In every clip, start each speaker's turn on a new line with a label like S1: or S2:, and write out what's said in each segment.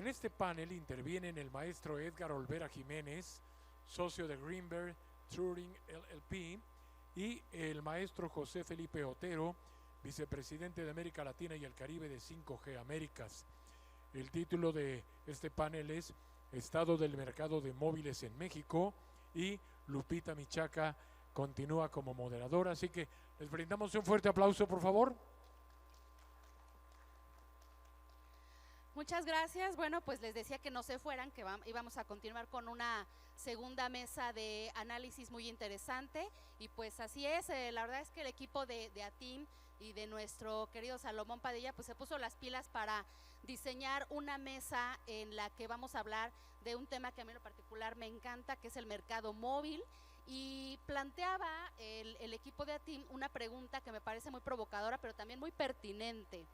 S1: En este panel intervienen el maestro Edgar Olvera Jiménez, socio de Greenberg Turing LLP, y el maestro José Felipe Otero, vicepresidente de América Latina y el Caribe de 5G Américas. El título de este panel es Estado del mercado de móviles en México, y Lupita Michaca continúa como moderadora, así que les brindamos un fuerte aplauso, por favor.
S2: Muchas gracias. Bueno, pues les decía que no se fueran, que íbamos a continuar con una segunda mesa de análisis muy interesante, y pues así es. La verdad es que el equipo de ATIM y de nuestro querido Salomón Padilla pues se puso las pilas para diseñar una mesa en la que vamos a hablar de un tema que a mí en lo particular me encanta, que es el mercado móvil. Y planteaba el equipo de ATIM una pregunta que me parece muy provocadora, pero también muy pertinente.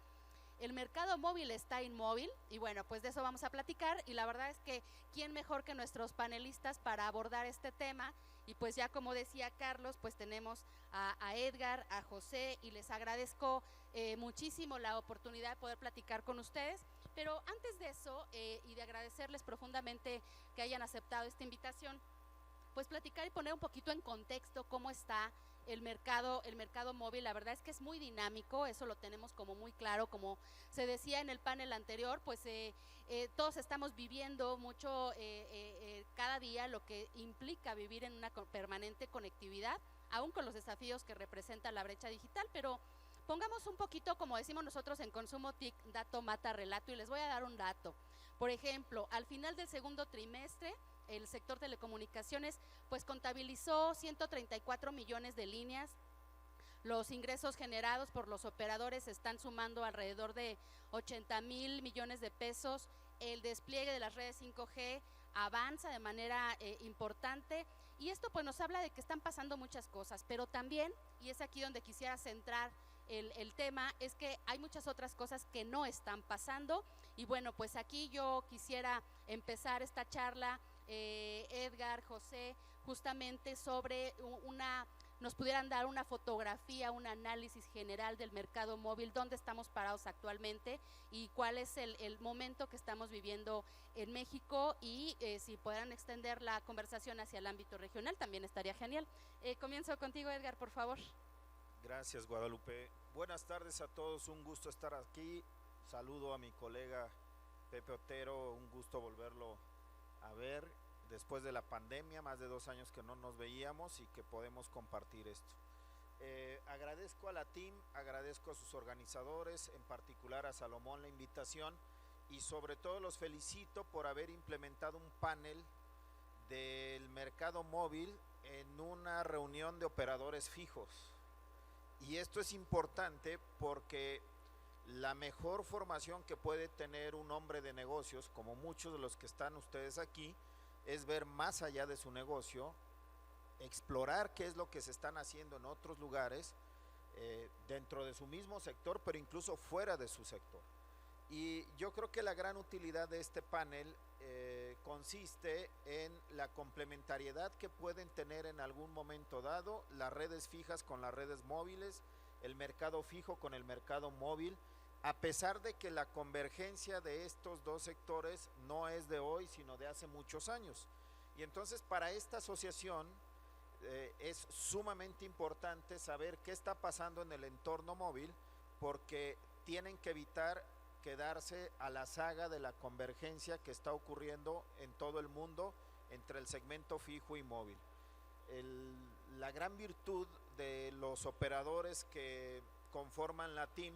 S2: El mercado móvil está inmóvil, y bueno, pues de eso vamos a platicar, y la verdad es que quién mejor que nuestros panelistas para abordar este tema. Y pues ya como decía Carlos, pues tenemos a Edgar, a José, y les agradezco muchísimo la oportunidad de poder platicar con ustedes. Pero antes de eso, y de agradecerles profundamente que hayan aceptado esta invitación, pues platicar y poner un poquito en contexto cómo está el mercado móvil. La verdad es que es muy dinámico, eso lo tenemos como muy claro, como se decía en el panel anterior, pues todos estamos viviendo mucho cada día lo que implica vivir en una permanente conectividad, aún con los desafíos que representa la brecha digital. Pero pongamos un poquito, como decimos nosotros en Consumo TIC, dato mata relato, y les voy a dar un dato. Por ejemplo, al final del segundo trimestre, el sector telecomunicaciones pues contabilizó 134 millones de líneas. Los ingresos generados por los operadores están sumando alrededor de 80,000 millones de pesos. El despliegue de las redes 5G avanza de manera importante, y esto pues nos habla de que están pasando muchas cosas, pero también, y es aquí donde quisiera centrar el tema, es que hay muchas otras cosas que no están pasando. Y bueno, pues aquí yo quisiera empezar esta charla, Edgar, José, justamente sobre nos pudieran dar una fotografía, un análisis general del mercado móvil, dónde estamos parados actualmente y cuál es el momento que estamos viviendo en México, y si pudieran extender la conversación hacia el ámbito regional también estaría genial. Comienzo contigo, Edgar, por favor.
S3: Gracias, Guadalupe. Buenas tardes a todos, un gusto estar aquí. Saludo a mi colega Pepe Otero, un gusto volverlo a ver después de la pandemia, más de 2 años que no nos veíamos y que podemos compartir esto. Agradezco a la TIM, agradezco a sus organizadores, en particular a Salomón la invitación, y sobre todo los felicito por haber implementado un panel del mercado móvil en una reunión de operadores fijos. Y esto es importante porque la mejor formación que puede tener un hombre de negocios, como muchos de los que están ustedes aquí, es ver más allá de su negocio, explorar qué es lo que se están haciendo en otros lugares, dentro de su mismo sector, pero incluso fuera de su sector. Y yo creo que la gran utilidad de este panel consiste en la complementariedad que pueden tener en algún momento dado las redes fijas con las redes móviles, el mercado fijo con el mercado móvil, a pesar de que la convergencia de estos dos sectores no es de hoy, sino de hace muchos años. Y entonces para esta asociación es sumamente importante saber qué está pasando en el entorno móvil, porque tienen que evitar quedarse a la saga de la convergencia que está ocurriendo en todo el mundo entre el segmento fijo y móvil. La gran virtud de los operadores que conforman la TIM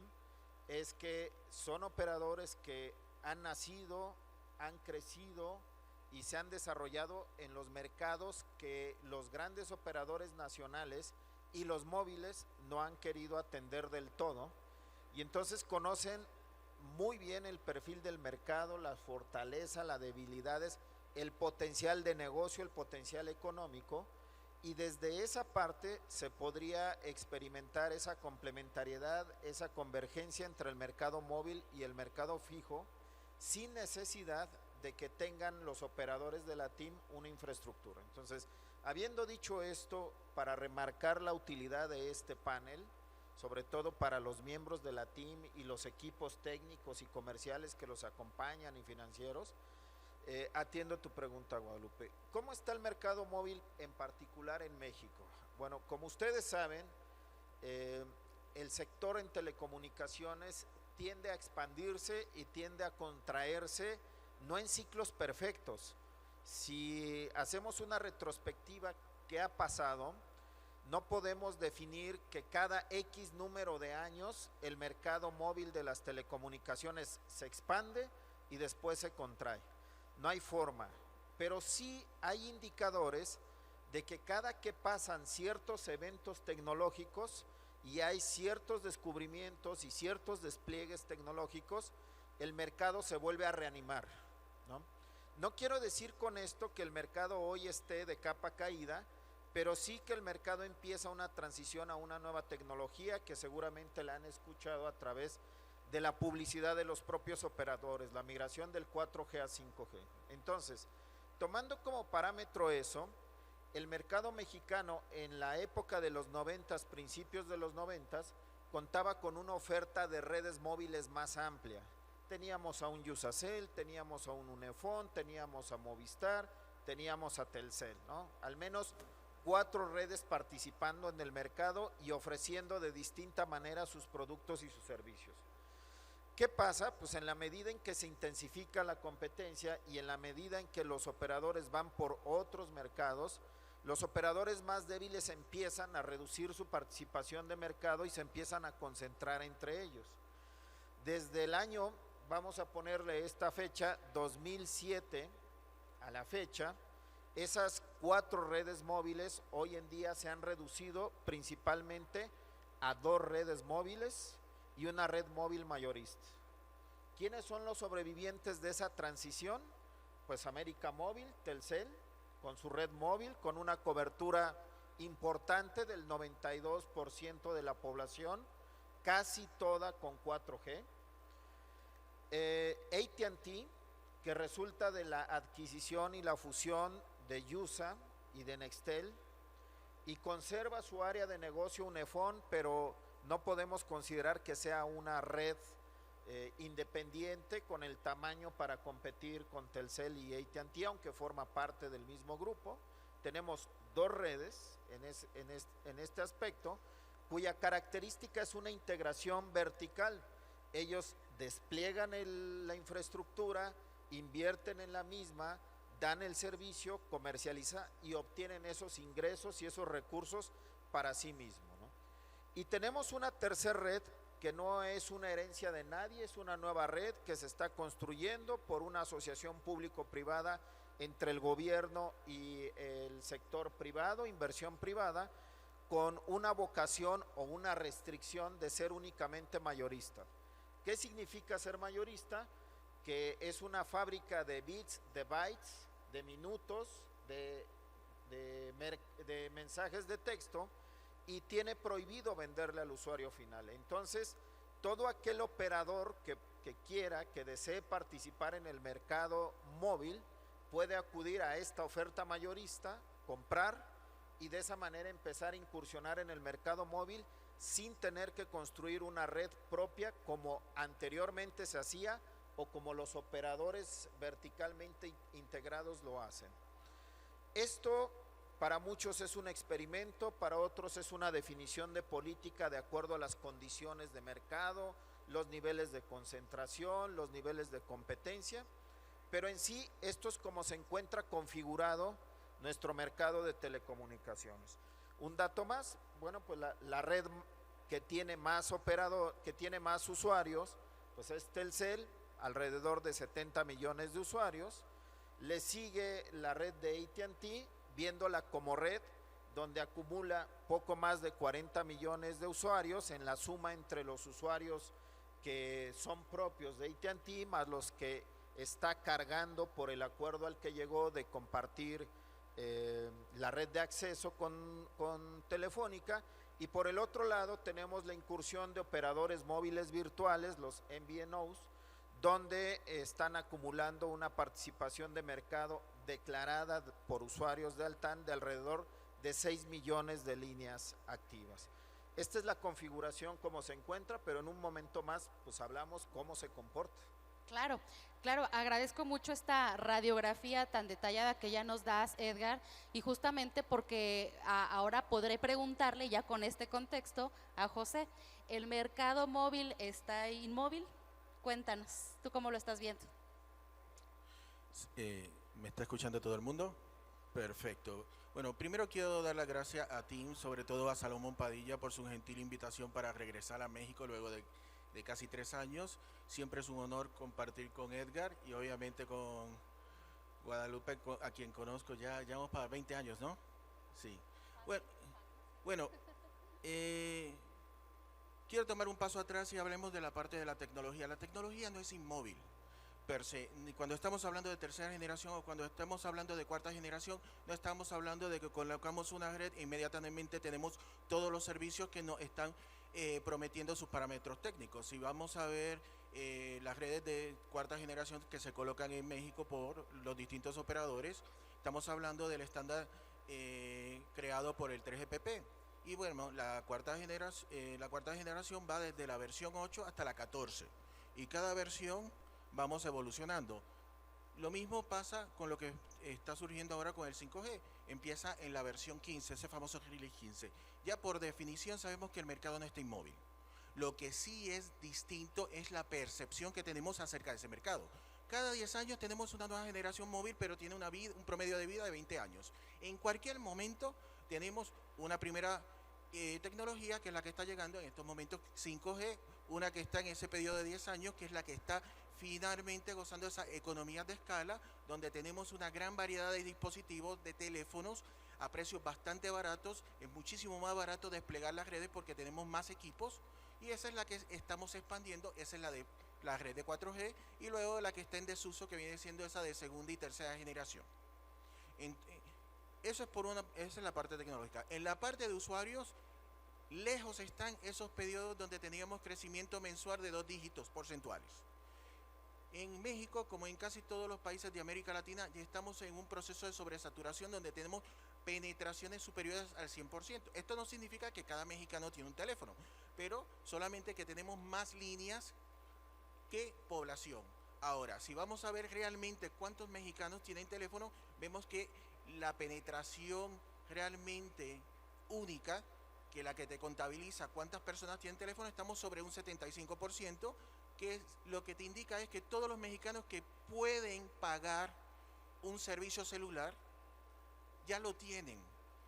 S3: es que son operadores que han nacido, han crecido y se han desarrollado en los mercados que los grandes operadores nacionales y los móviles no han querido atender del todo, y entonces conocen muy bien el perfil del mercado, la fortaleza, las debilidades, el potencial de negocio, el potencial económico, y desde esa parte se podría experimentar esa complementariedad, esa convergencia entre el mercado móvil y el mercado fijo, sin necesidad de que tengan los operadores de la TIM una infraestructura. Entonces, habiendo dicho esto, para remarcar la utilidad de este panel, sobre todo para los miembros de la TIM y los equipos técnicos y comerciales que los acompañan y financieros. Atiendo tu pregunta, Guadalupe. ¿Cómo está el mercado móvil en particular en México? Bueno, como ustedes saben, el sector en telecomunicaciones tiende a expandirse y tiende a contraerse, no en ciclos perfectos. Si hacemos una retrospectiva, ¿qué ha pasado? No podemos definir que cada X número de años el mercado móvil de las telecomunicaciones se expande y después se contrae. No hay forma, pero sí hay indicadores de que cada que pasan ciertos eventos tecnológicos y hay ciertos descubrimientos y ciertos despliegues tecnológicos, el mercado se vuelve a reanimar, ¿no? No quiero decir con esto que el mercado hoy esté de capa caída, pero sí que el mercado empieza una transición a una nueva tecnología que seguramente la han escuchado a través de la publicidad de los propios operadores, la migración del 4G a 5G. Entonces, tomando como parámetro eso, el mercado mexicano en la época de los 90s, principios de los 90s, contaba con una oferta de redes móviles más amplia. Teníamos a un Yusacell, teníamos a un Unifón, teníamos a Movistar, teníamos a Telcel, ¿no? Al menos 4 redes participando en el mercado y ofreciendo de distinta manera sus productos y sus servicios. ¿Qué pasa? Pues en la medida en que se intensifica la competencia y en la medida en que los operadores van por otros mercados, los operadores más débiles empiezan a reducir su participación de mercado y se empiezan a concentrar entre ellos. Desde el año, vamos a ponerle esta fecha, 2007 a la fecha, esas 4 redes móviles hoy en día se han reducido principalmente a 2 redes móviles y una red móvil mayorista. ¿Quiénes son los sobrevivientes de esa transición? Pues América Móvil, Telcel, con su red móvil, con una cobertura importante del 92% de la población, casi toda con 4G. AT&T, que resulta de la adquisición y la fusión de USA y de Nextel, y conserva su área de negocio Unifón, pero no podemos considerar que sea una red independiente con el tamaño para competir con Telcel y AT&T, aunque forma parte del mismo grupo. Tenemos 2 redes en este aspecto, cuya característica es una integración vertical. Ellos despliegan la infraestructura, invierten en la misma, dan el servicio, comercializan y obtienen esos ingresos y esos recursos para sí mismos, ¿no? Y tenemos una tercera red que no es una herencia de nadie, es una nueva red que se está construyendo por una asociación público-privada entre el gobierno y el sector privado, inversión privada, con una vocación o una restricción de ser únicamente mayorista. ¿Qué significa ser mayorista? Que es una fábrica de bits, de bytes, de minutos, de mensajes de texto, y tiene prohibido venderle al usuario final. Entonces, todo aquel operador que quiera, que desee participar en el mercado móvil, puede acudir a esta oferta mayorista, comprar y de esa manera empezar a incursionar en el mercado móvil sin tener que construir una red propia como anteriormente se hacía o como los operadores verticalmente integrados lo hacen. Esto para muchos es un experimento, para otros es una definición de política de acuerdo a las condiciones de mercado, los niveles de concentración, los niveles de competencia, pero en sí esto es como se encuentra configurado nuestro mercado de telecomunicaciones. Un dato más, bueno, pues la red que tiene más usuarios, pues es Telcel, alrededor de 70 millones de usuarios. Le sigue la red de AT&T, viéndola como red, donde acumula poco más de 40 millones de usuarios en la suma entre los usuarios que son propios de AT&T más los que está cargando por el acuerdo al que llegó de compartir la red de acceso con Telefónica. Y por el otro lado tenemos la incursión de operadores móviles virtuales, los MVNOs, donde están acumulando una participación de mercado declarada por usuarios de Altán de alrededor de 6 millones de líneas activas. esta es la configuración como se encuentra, pero en un momento más pues hablamos cómo se comporta.
S2: Claro, claro, agradezco mucho esta radiografía tan detallada que ya nos das, Edgar, y justamente porque ahora podré preguntarle ya con este contexto a José, ¿el mercado móvil está inmóvil? Cuéntanos, ¿tú cómo lo estás viendo?
S4: ¿Me está escuchando todo el mundo? Perfecto. Bueno, primero quiero dar las gracias a Tim, sobre todo a Salomón Padilla, por su gentil invitación para regresar a México luego de casi 3 años. Siempre es un honor compartir con Edgar y obviamente con Guadalupe, a quien conozco ya vamos para 20 años, ¿no? Sí. Bueno, quiero tomar un paso atrás y hablemos de la parte de la tecnología. La tecnología no es inmóvil per se. Cuando estamos hablando de tercera generación o cuando estamos hablando de cuarta generación, no estamos hablando de que colocamos una red e inmediatamente tenemos todos los servicios que nos están prometiendo sus parámetros técnicos. Si vamos a ver las redes de cuarta generación que se colocan en México por los distintos operadores, estamos hablando del estándar creado por el 3GPP. Y bueno, la cuarta generación va desde la versión 8 hasta la 14. Y cada versión vamos evolucionando. Lo mismo pasa con lo que está surgiendo ahora con el 5G. Empieza en la versión 15, ese famoso release 15. Ya por definición sabemos que el mercado no está inmóvil. Lo que sí es distinto es la percepción que tenemos acerca de ese mercado. Cada 10 años tenemos una nueva generación móvil, pero tiene un promedio de vida de 20 años. En cualquier momento tenemos una primera tecnología, que es la que está llegando en estos momentos, 5G, una que está en ese periodo de 10 años, que es la que está finalmente gozando de esa economía de escala, donde tenemos una gran variedad de dispositivos, de teléfonos, a precios bastante baratos. Es muchísimo más barato desplegar las redes porque tenemos más equipos, y esa es la que estamos expandiendo. Esa es la red de 4G, y luego la que está en desuso, que viene siendo esa de segunda y tercera generación. Esa es la parte tecnológica. En la parte de usuarios, lejos están esos periodos donde teníamos crecimiento mensual de 2 dígitos porcentuales. En México, como en casi todos los países de América Latina, ya estamos en un proceso de sobresaturación donde tenemos penetraciones superiores al 100%. Esto no significa que cada mexicano tiene un teléfono, pero solamente que tenemos más líneas que población. Ahora, si vamos a ver realmente cuántos mexicanos tienen teléfono, vemos que la penetración realmente única, que la que te contabiliza cuántas personas tienen teléfono, estamos sobre un 75%, que es, lo que te indica es que todos los mexicanos que pueden pagar un servicio celular ya lo tienen.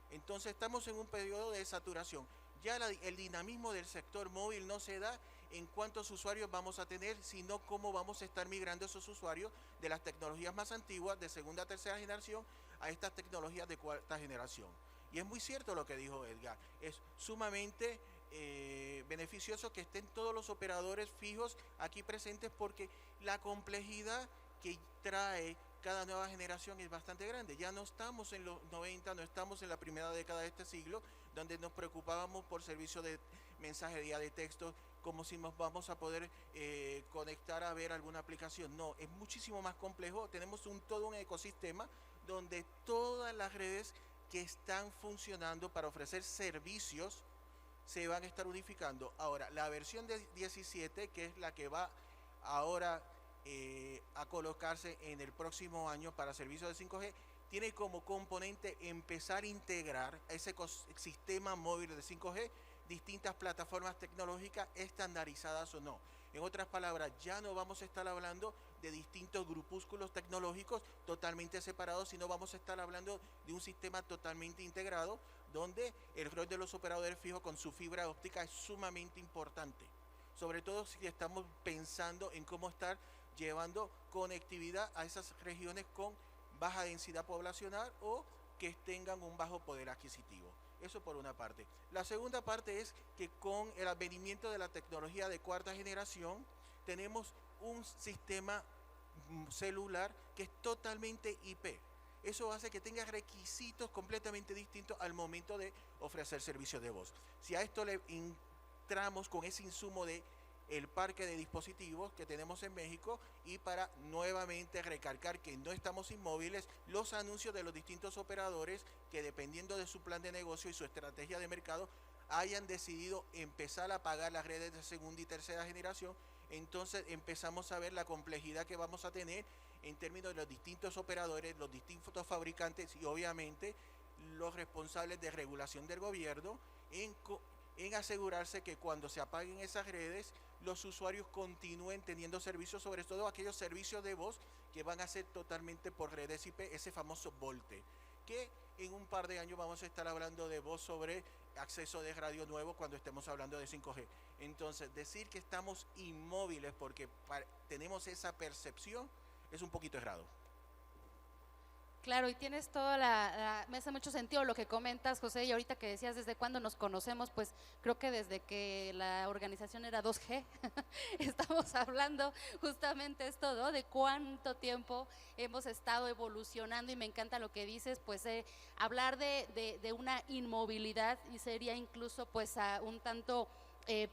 S4: Entonces estamos en un periodo de saturación. Ya el dinamismo del sector móvil no se da en cuántos usuarios vamos a tener, sino cómo vamos a estar migrando esos usuarios de las tecnologías más antiguas, de segunda a tercera generación, a estas tecnologías de cuarta generación. Y es muy cierto lo que dijo Edgar, es sumamente beneficioso que estén todos los operadores fijos aquí presentes, porque la complejidad que trae cada nueva generación es bastante grande. Ya no estamos en los 90, no estamos en la primera década de este siglo, donde nos preocupábamos por servicios de mensajería de texto, como si nos vamos a poder conectar a ver alguna aplicación. No, es muchísimo más complejo. Tenemos todo un ecosistema donde todas las redes que están funcionando para ofrecer servicios se van a estar unificando. Ahora, la versión de 17, que es la que va ahora a colocarse en el próximo año para servicios de 5G, tiene como componente empezar a integrar ese ecosistema móvil de 5G distintas plataformas tecnológicas estandarizadas o no. En otras palabras, ya no vamos a estar hablando de distintos grupúsculos tecnológicos totalmente separados, sino vamos a estar hablando de un sistema totalmente integrado, donde el rol de los operadores fijos con su fibra óptica es sumamente importante, sobre todo si estamos pensando en cómo estar llevando conectividad a esas regiones con baja densidad poblacional o que tengan un bajo poder adquisitivo. Eso por una parte. La segunda parte es que con el advenimiento de la tecnología de cuarta generación tenemos un sistema celular que es totalmente IP. Eso hace que tenga requisitos completamente distintos al momento de ofrecer servicios de voz. Si a esto le entramos con ese insumo de el parque de dispositivos que tenemos en México, y para nuevamente recalcar que no estamos inmóviles, los anuncios de los distintos operadores que, dependiendo de su plan de negocio y su estrategia de mercado, hayan decidido empezar a pagar las redes de segunda y tercera generación, entonces empezamos a ver la complejidad que vamos a tener en términos de los distintos operadores, los distintos fabricantes y obviamente los responsables de regulación del gobierno en asegurarse que cuando se apaguen esas redes, los usuarios continúen teniendo servicios, sobre todo aquellos servicios de voz que van a ser totalmente por redes IP, ese famoso VoLTE, que en un par de años vamos a estar hablando de voz sobre acceso de radio nuevo cuando estemos hablando de 5G. Entonces, decir que estamos inmóviles porque tenemos esa percepción es un poquito errado.
S2: Claro, y tienes me hace mucho sentido lo que comentas, José, y ahorita que decías desde cuándo nos conocemos, pues creo que desde que la organización era 2G, estamos hablando justamente esto, ¿no? De cuánto tiempo hemos estado evolucionando, y me encanta lo que dices, pues hablar de una inmovilidad, y sería incluso pues un tanto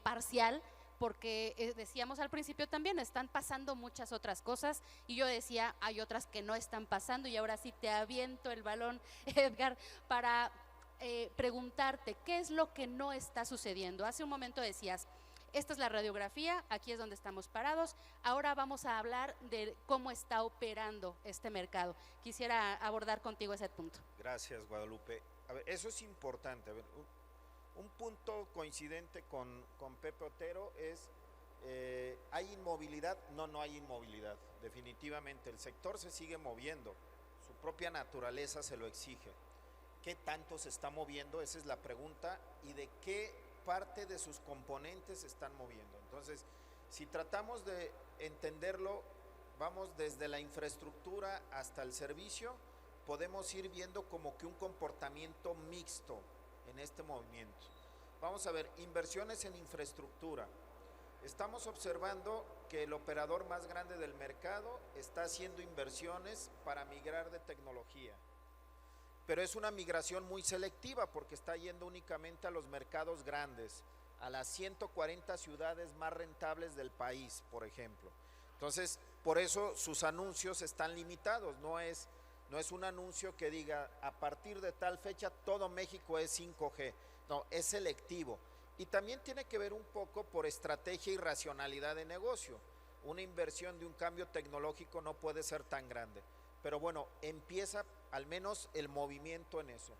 S2: parcial, porque decíamos al principio también, están pasando muchas otras cosas, y yo decía, hay otras que no están pasando, y ahora sí te aviento el balón, Edgar, para preguntarte, ¿qué es lo que no está sucediendo? Hace un momento decías, esta es la radiografía, aquí es donde estamos parados, ahora vamos a hablar de cómo está operando este mercado. Quisiera abordar contigo ese punto.
S3: Gracias, Guadalupe. A ver, eso es importante. A ver, un punto coincidente con Pepe Otero es, ¿hay inmovilidad? No hay inmovilidad. Definitivamente el sector se sigue moviendo, su propia naturaleza se lo exige. ¿Qué tanto se está moviendo? Esa es la pregunta. ¿Y de qué parte de sus componentes se están moviendo? Entonces, si tratamos de entenderlo, vamos desde la infraestructura hasta el servicio, podemos ir viendo como que un comportamiento mixto en este movimiento. Vamos a ver, inversiones en infraestructura. Estamos observando que el operador más grande del mercado está haciendo inversiones para migrar de tecnología, pero es una migración muy selectiva porque está yendo únicamente a los mercados grandes, a las 140 ciudades más rentables del país, por ejemplo. Entonces, por eso sus anuncios están limitados, no es un anuncio que diga a partir de tal fecha todo México es 5G, no, es selectivo. Y también tiene que ver un poco por estrategia y racionalidad de negocio. Una inversión de un cambio tecnológico no puede ser tan grande, pero bueno, empieza al menos el movimiento en eso.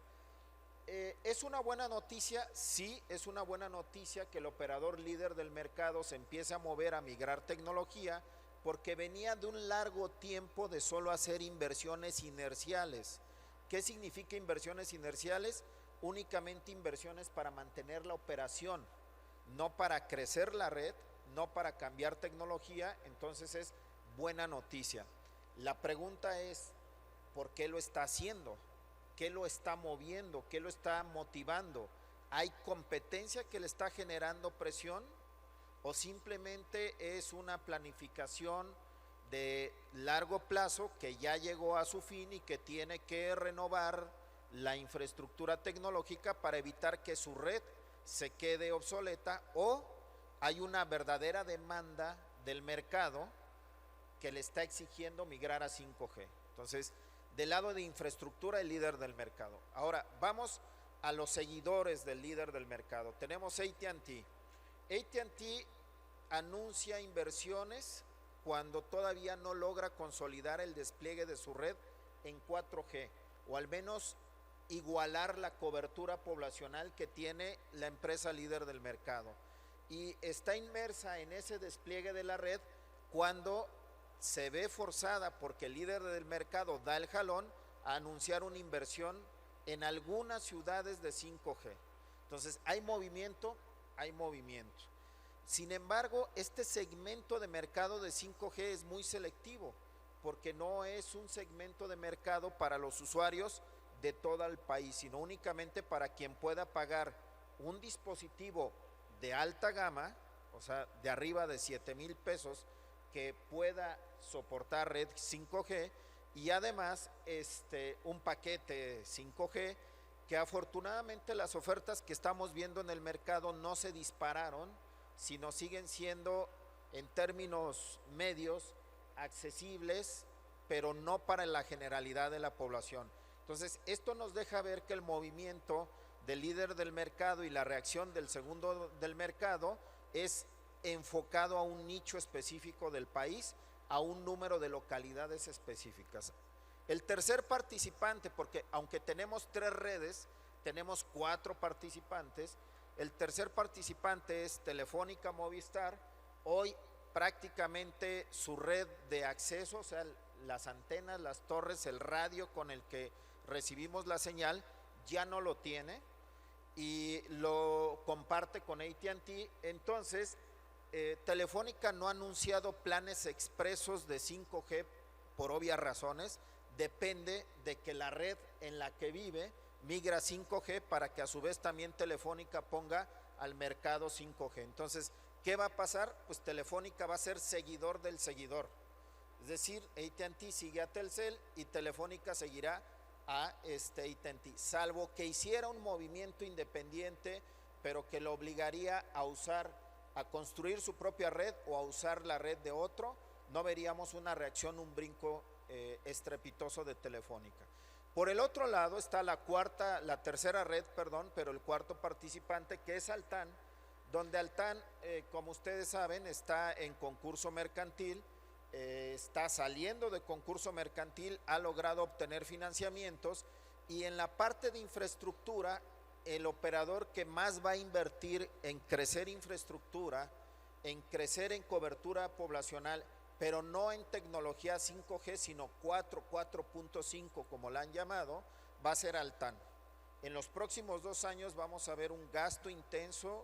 S3: ¿Es una buena noticia? Sí, es una buena noticia que el operador líder del mercado se empiece a mover, a migrar tecnología, porque venía de un largo tiempo de solo hacer inversiones inerciales. ¿Qué significa inversiones inerciales? Únicamente inversiones para mantener la operación, no para crecer la red, no para cambiar tecnología. Entonces es buena noticia. La pregunta es, ¿por qué lo está haciendo? ¿Qué lo está moviendo? ¿Qué lo está motivando? ¿Hay competencia que le está generando presión? ¿O simplemente es una planificación de largo plazo que ya llegó a su fin y que tiene que renovar la infraestructura tecnológica para evitar que su red se quede obsoleta? ¿O hay una verdadera demanda del mercado que le está exigiendo migrar a 5G? Entonces, del lado de infraestructura, el líder del mercado. Ahora, vamos a los seguidores del líder del mercado. Tenemos AT&T. AT&T anuncia inversiones cuando todavía no logra consolidar el despliegue de su red en 4G, o al menos igualar la cobertura poblacional que tiene la empresa líder del mercado. Y está inmersa en ese despliegue de la red cuando se ve forzada, porque el líder del mercado da el jalón, a anunciar una inversión en algunas ciudades de 5G. Entonces, hay movimiento. Sin embargo, este segmento de mercado de 5G es muy selectivo, porque no es un segmento de mercado para los usuarios de todo el país, sino únicamente para quien pueda pagar un dispositivo de alta gama, o sea, de arriba de 7,000 pesos, que pueda soportar red 5G, y además un paquete 5G, que afortunadamente las ofertas que estamos viendo en el mercado no se dispararon, sino siguen siendo en términos medios accesibles, pero no para la generalidad de la población. Entonces, esto nos deja ver que el movimiento del líder del mercado y la reacción del segundo del mercado es enfocado a un nicho específico del país, a un número de localidades específicas. El tercer participante, porque aunque tenemos 3 redes, tenemos 4 participantes, el tercer participante es Telefónica Movistar. Hoy prácticamente su red de acceso, o sea, las antenas, las torres, el radio con el que recibimos la señal, ya no lo tiene y lo comparte con AT&T. Entonces, Telefónica no ha anunciado planes expresos de 5G por obvias razones. Depende de que la red en la que vive migra a 5G para que a su vez también Telefónica ponga al mercado 5G. Entonces, ¿qué va a pasar? Pues Telefónica va a ser seguidor del seguidor. Es decir, AT&T sigue a Telcel y Telefónica seguirá a AT&T, salvo que hiciera un movimiento independiente, pero que lo obligaría a construir su propia red o a usar la red de otro. No veríamos una reacción, un brinco estrepitoso de Telefónica. Por el otro lado está la tercera red, pero el cuarto participante, que es Altán, donde Altán, como ustedes saben, está en concurso mercantil, está saliendo de concurso mercantil, ha logrado obtener financiamientos, y en la parte de infraestructura, el operador que más va a invertir en crecer infraestructura, en crecer en cobertura poblacional, pero no en tecnología 5G, sino 4.5 como la han llamado, va a ser Altán. En los próximos 2 años vamos a ver un gasto intenso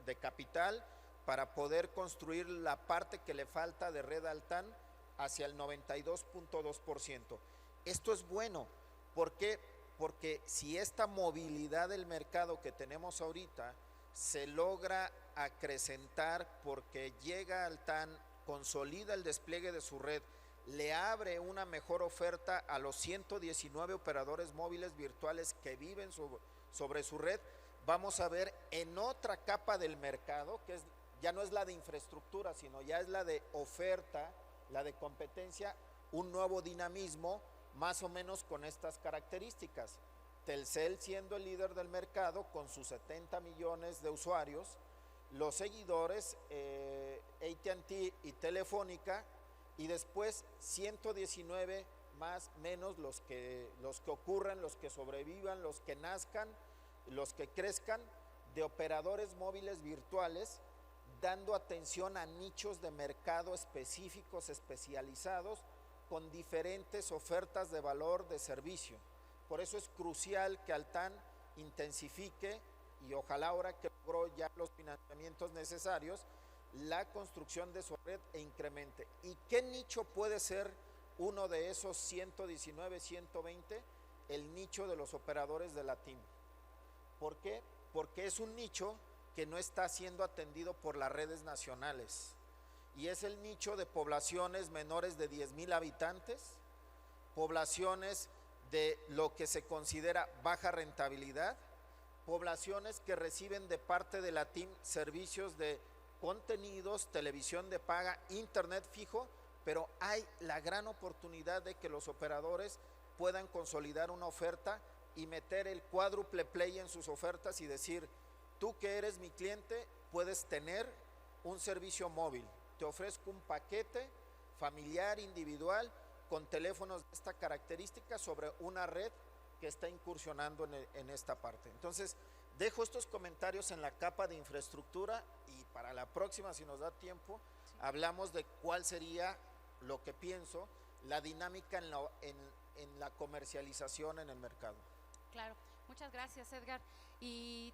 S3: de capital, para poder construir la parte que le falta de red Altán hacia el 92.2%. Esto es bueno. ¿Por qué? Porque si esta movilidad del mercado que tenemos ahorita se logra acrecentar, porque llega Altán, consolida el despliegue de su red, le abre una mejor oferta a los 119 operadores móviles virtuales que viven sobre su red, vamos a ver en otra capa del mercado, que ya no es la de infraestructura, sino ya es la de oferta, la de competencia, un nuevo dinamismo más o menos con estas características. Telcel siendo el líder del mercado con sus 70 millones de usuarios, los seguidores AT&T y Telefónica, y después 119 más menos los que ocurran, los que sobrevivan, los que nazcan, los que crezcan, de operadores móviles virtuales, dando atención a nichos de mercado específicos, especializados, con diferentes ofertas de valor de servicio. Por eso es crucial que Altán intensifique, y ojalá ahora que logró ya los financiamientos necesarios, la construcción de su red e incremente. ¿Y qué nicho puede ser uno de esos 119, 120? El nicho de los operadores de la TIM. ¿Por qué? Porque es un nicho que no está siendo atendido por las redes nacionales, y es el nicho de poblaciones menores de 10,000 habitantes, poblaciones de lo que se considera baja rentabilidad, poblaciones que reciben de parte de la TIM servicios de contenidos, televisión de paga, internet fijo, pero hay la gran oportunidad de que los operadores puedan consolidar una oferta y meter el cuádruple play en sus ofertas y decir: tú que eres mi cliente puedes tener un servicio móvil, te ofrezco un paquete familiar, individual, con teléfonos de esta característica sobre una red que está incursionando en esta parte. Entonces, dejo estos comentarios en la capa de infraestructura, y para la próxima, si nos da tiempo, hablamos de cuál sería lo que pienso, la dinámica en la comercialización en el mercado.
S2: Claro, muchas gracias, Edgar. Y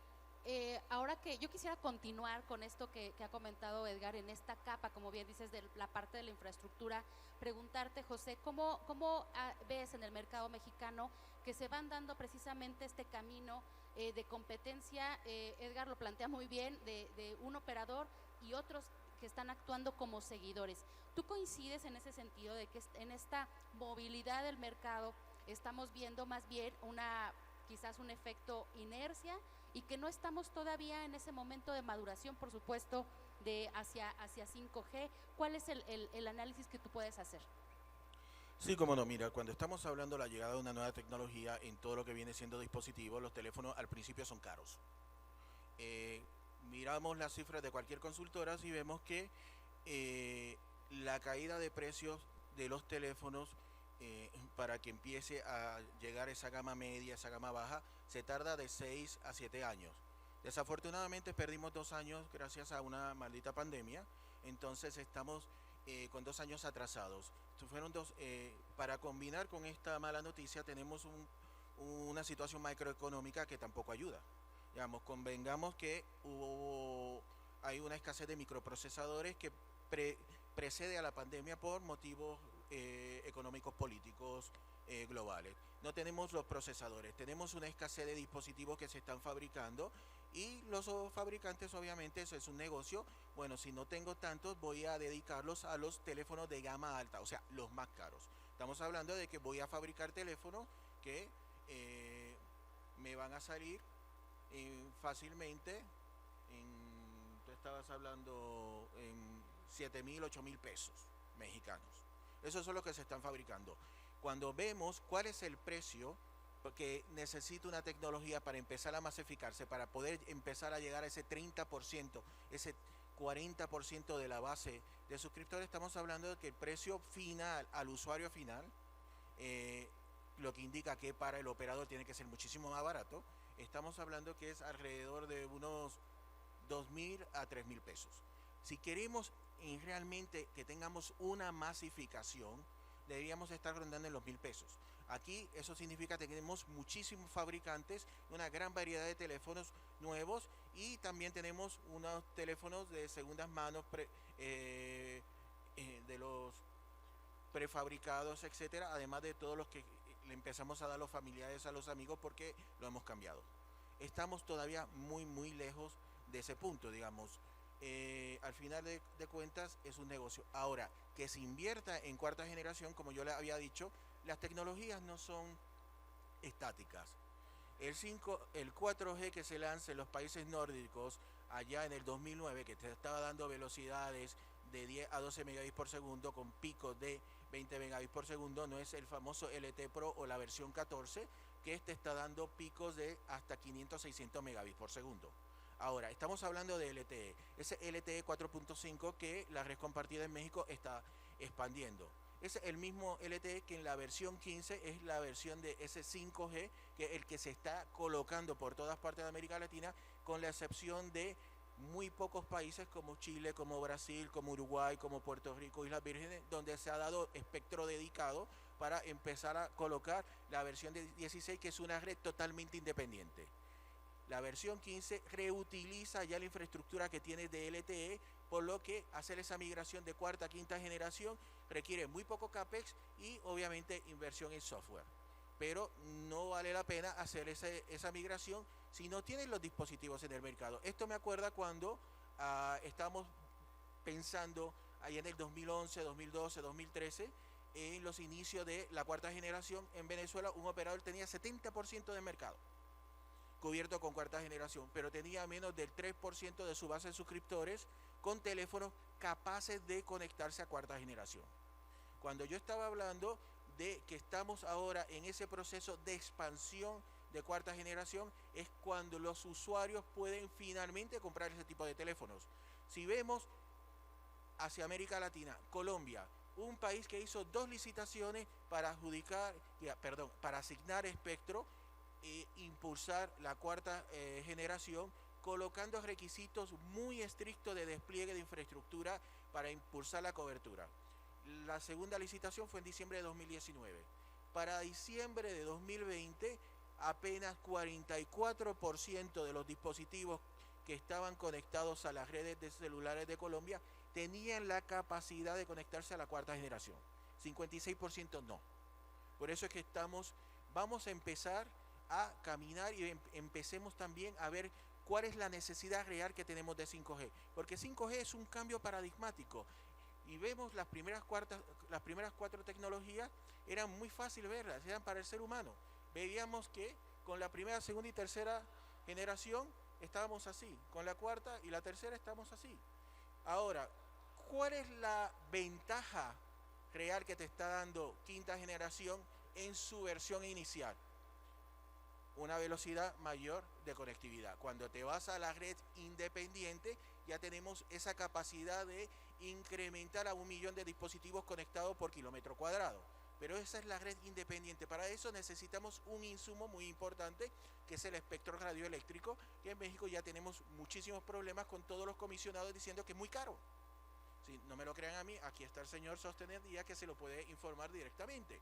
S2: ahora que yo quisiera continuar con esto que ha comentado Edgar en esta capa, como bien dices, de la parte de la infraestructura, preguntarte, José, ¿cómo ves en el mercado mexicano que se van dando precisamente este camino de competencia? Edgar lo plantea muy bien, de un operador y otros que están actuando como seguidores. ¿Tú coincides en ese sentido de que en esta movilidad del mercado estamos viendo más bien quizás un efecto inercia, y que no estamos todavía en ese momento de maduración, por supuesto, hacia 5G? ¿Cuál es el análisis que tú puedes hacer?
S4: Sí, como no, mira, cuando estamos hablando de la llegada de una nueva tecnología en todo lo que viene siendo dispositivos, los teléfonos al principio son caros. Eh, Miramos las cifras de cualquier consultora y vemos que la caída de precios de los teléfonos para que empiece a llegar esa gama media, esa gama baja, se tarda de 6 a 7 años. Desafortunadamente perdimos 2 años gracias a una maldita pandemia, entonces estamos con 2 años atrasados. Fueron para combinar con esta mala noticia tenemos una situación macroeconómica que tampoco ayuda. Digamos, convengamos que hay una escasez de microprocesadores que precede a la pandemia por motivos económicos políticos globales. No tenemos los procesadores, tenemos una escasez de dispositivos que se están fabricando y los fabricantes, obviamente eso es un negocio. Bueno, si no tengo tantos, voy a dedicarlos a los teléfonos de gama alta, o sea, los más caros. Estamos hablando de que voy a fabricar teléfonos que me van a salir fácilmente tú estabas hablando en 7,000, 8,000 pesos mexicanos. Esos son los que se están fabricando. Cuando vemos cuál es el precio que necesita una tecnología para empezar a masificarse, para poder empezar a llegar a ese 30%, ese 40% de la base de suscriptores, estamos hablando de que el precio final al usuario final, lo que indica que para el operador tiene que ser muchísimo más barato, estamos hablando que es alrededor de unos 2,000 a 3,000 pesos. Si queremos realmente que tengamos una masificación, deberíamos estar rondando en los 1,000 pesos. Aquí eso significa que tenemos muchísimos fabricantes, una gran variedad de teléfonos nuevos y también tenemos unos teléfonos de segundas manos de los prefabricados, etcétera, además de todos los que le empezamos a dar a los familiares, a los amigos, porque lo hemos cambiado. Estamos todavía muy lejos de ese punto, digamos. Al final de cuentas es un negocio. Ahora, que se invierta en cuarta generación, como yo le había dicho, las tecnologías no son estáticas. El 4G que se lanza en los países nórdicos allá en el 2009, que te estaba dando velocidades de 10 a 12 megabits por segundo con picos de 20 megabits por segundo, no es el famoso LTE Pro o la versión 14, que te está dando picos de hasta 500-600 megabits por segundo. Ahora, estamos hablando de LTE, ese LTE 4.5 que la red compartida en México está expandiendo. Es el mismo LTE que en la versión 15 es la versión de ese 5G, que es el que se está colocando por todas partes de América Latina, con la excepción de muy pocos países como Chile, como Brasil, como Uruguay, como Puerto Rico, Islas Vírgenes, donde se ha dado espectro dedicado para empezar a colocar la versión de 16, que es una red totalmente independiente. La versión 15 reutiliza ya la infraestructura que tiene de LTE, por lo que hacer esa migración de cuarta a quinta generación requiere muy poco CAPEX y obviamente inversión en software. Pero no vale la pena hacer esa migración si no tienen los dispositivos en el mercado. Esto me acuerda cuando estábamos pensando allá en el 2011, 2012, 2013, en los inicios de la cuarta generación en Venezuela, un operador tenía 70% de mercado cubierto con cuarta generación, pero tenía menos del 3% de su base de suscriptores con teléfonos capaces de conectarse a cuarta generación. Cuando yo estaba hablando de que estamos ahora en ese proceso de expansión de cuarta generación, es cuando los usuarios pueden finalmente comprar ese tipo de teléfonos. Si vemos hacia América Latina, Colombia, un país que hizo 2 licitaciones para para asignar espectro e impulsar la cuarta generación, colocando requisitos muy estrictos de despliegue de infraestructura para impulsar la cobertura. La segunda licitación fue en diciembre de 2019. Para diciembre de 2020, apenas 44% de los dispositivos que estaban conectados a las redes de celulares de Colombia tenían la capacidad de conectarse a la cuarta generación. 56% no. Por eso es que vamos a empezar a caminar y empecemos también a ver cuál es la necesidad real que tenemos de 5G, porque 5G es un cambio paradigmático y vemos las primeras 4 tecnologías eran muy fácil verlas, eran para el ser humano. Veíamos que con la primera, segunda y tercera generación estábamos así, con la cuarta y la tercera estamos así. Ahora, ¿cuál es la ventaja real que te está dando quinta generación en su versión inicial. Una velocidad mayor de conectividad. Cuando te vas a la red independiente, ya tenemos esa capacidad de incrementar a 1 millón de dispositivos conectados por kilómetro cuadrado. Pero esa es la red independiente. Para eso necesitamos un insumo muy importante, que es el espectro radioeléctrico, que en México ya tenemos muchísimos problemas con todos los comisionados diciendo que es muy caro. Si no me lo crean a mí, aquí está el señor Sostener Díaz, que se lo puede informar directamente.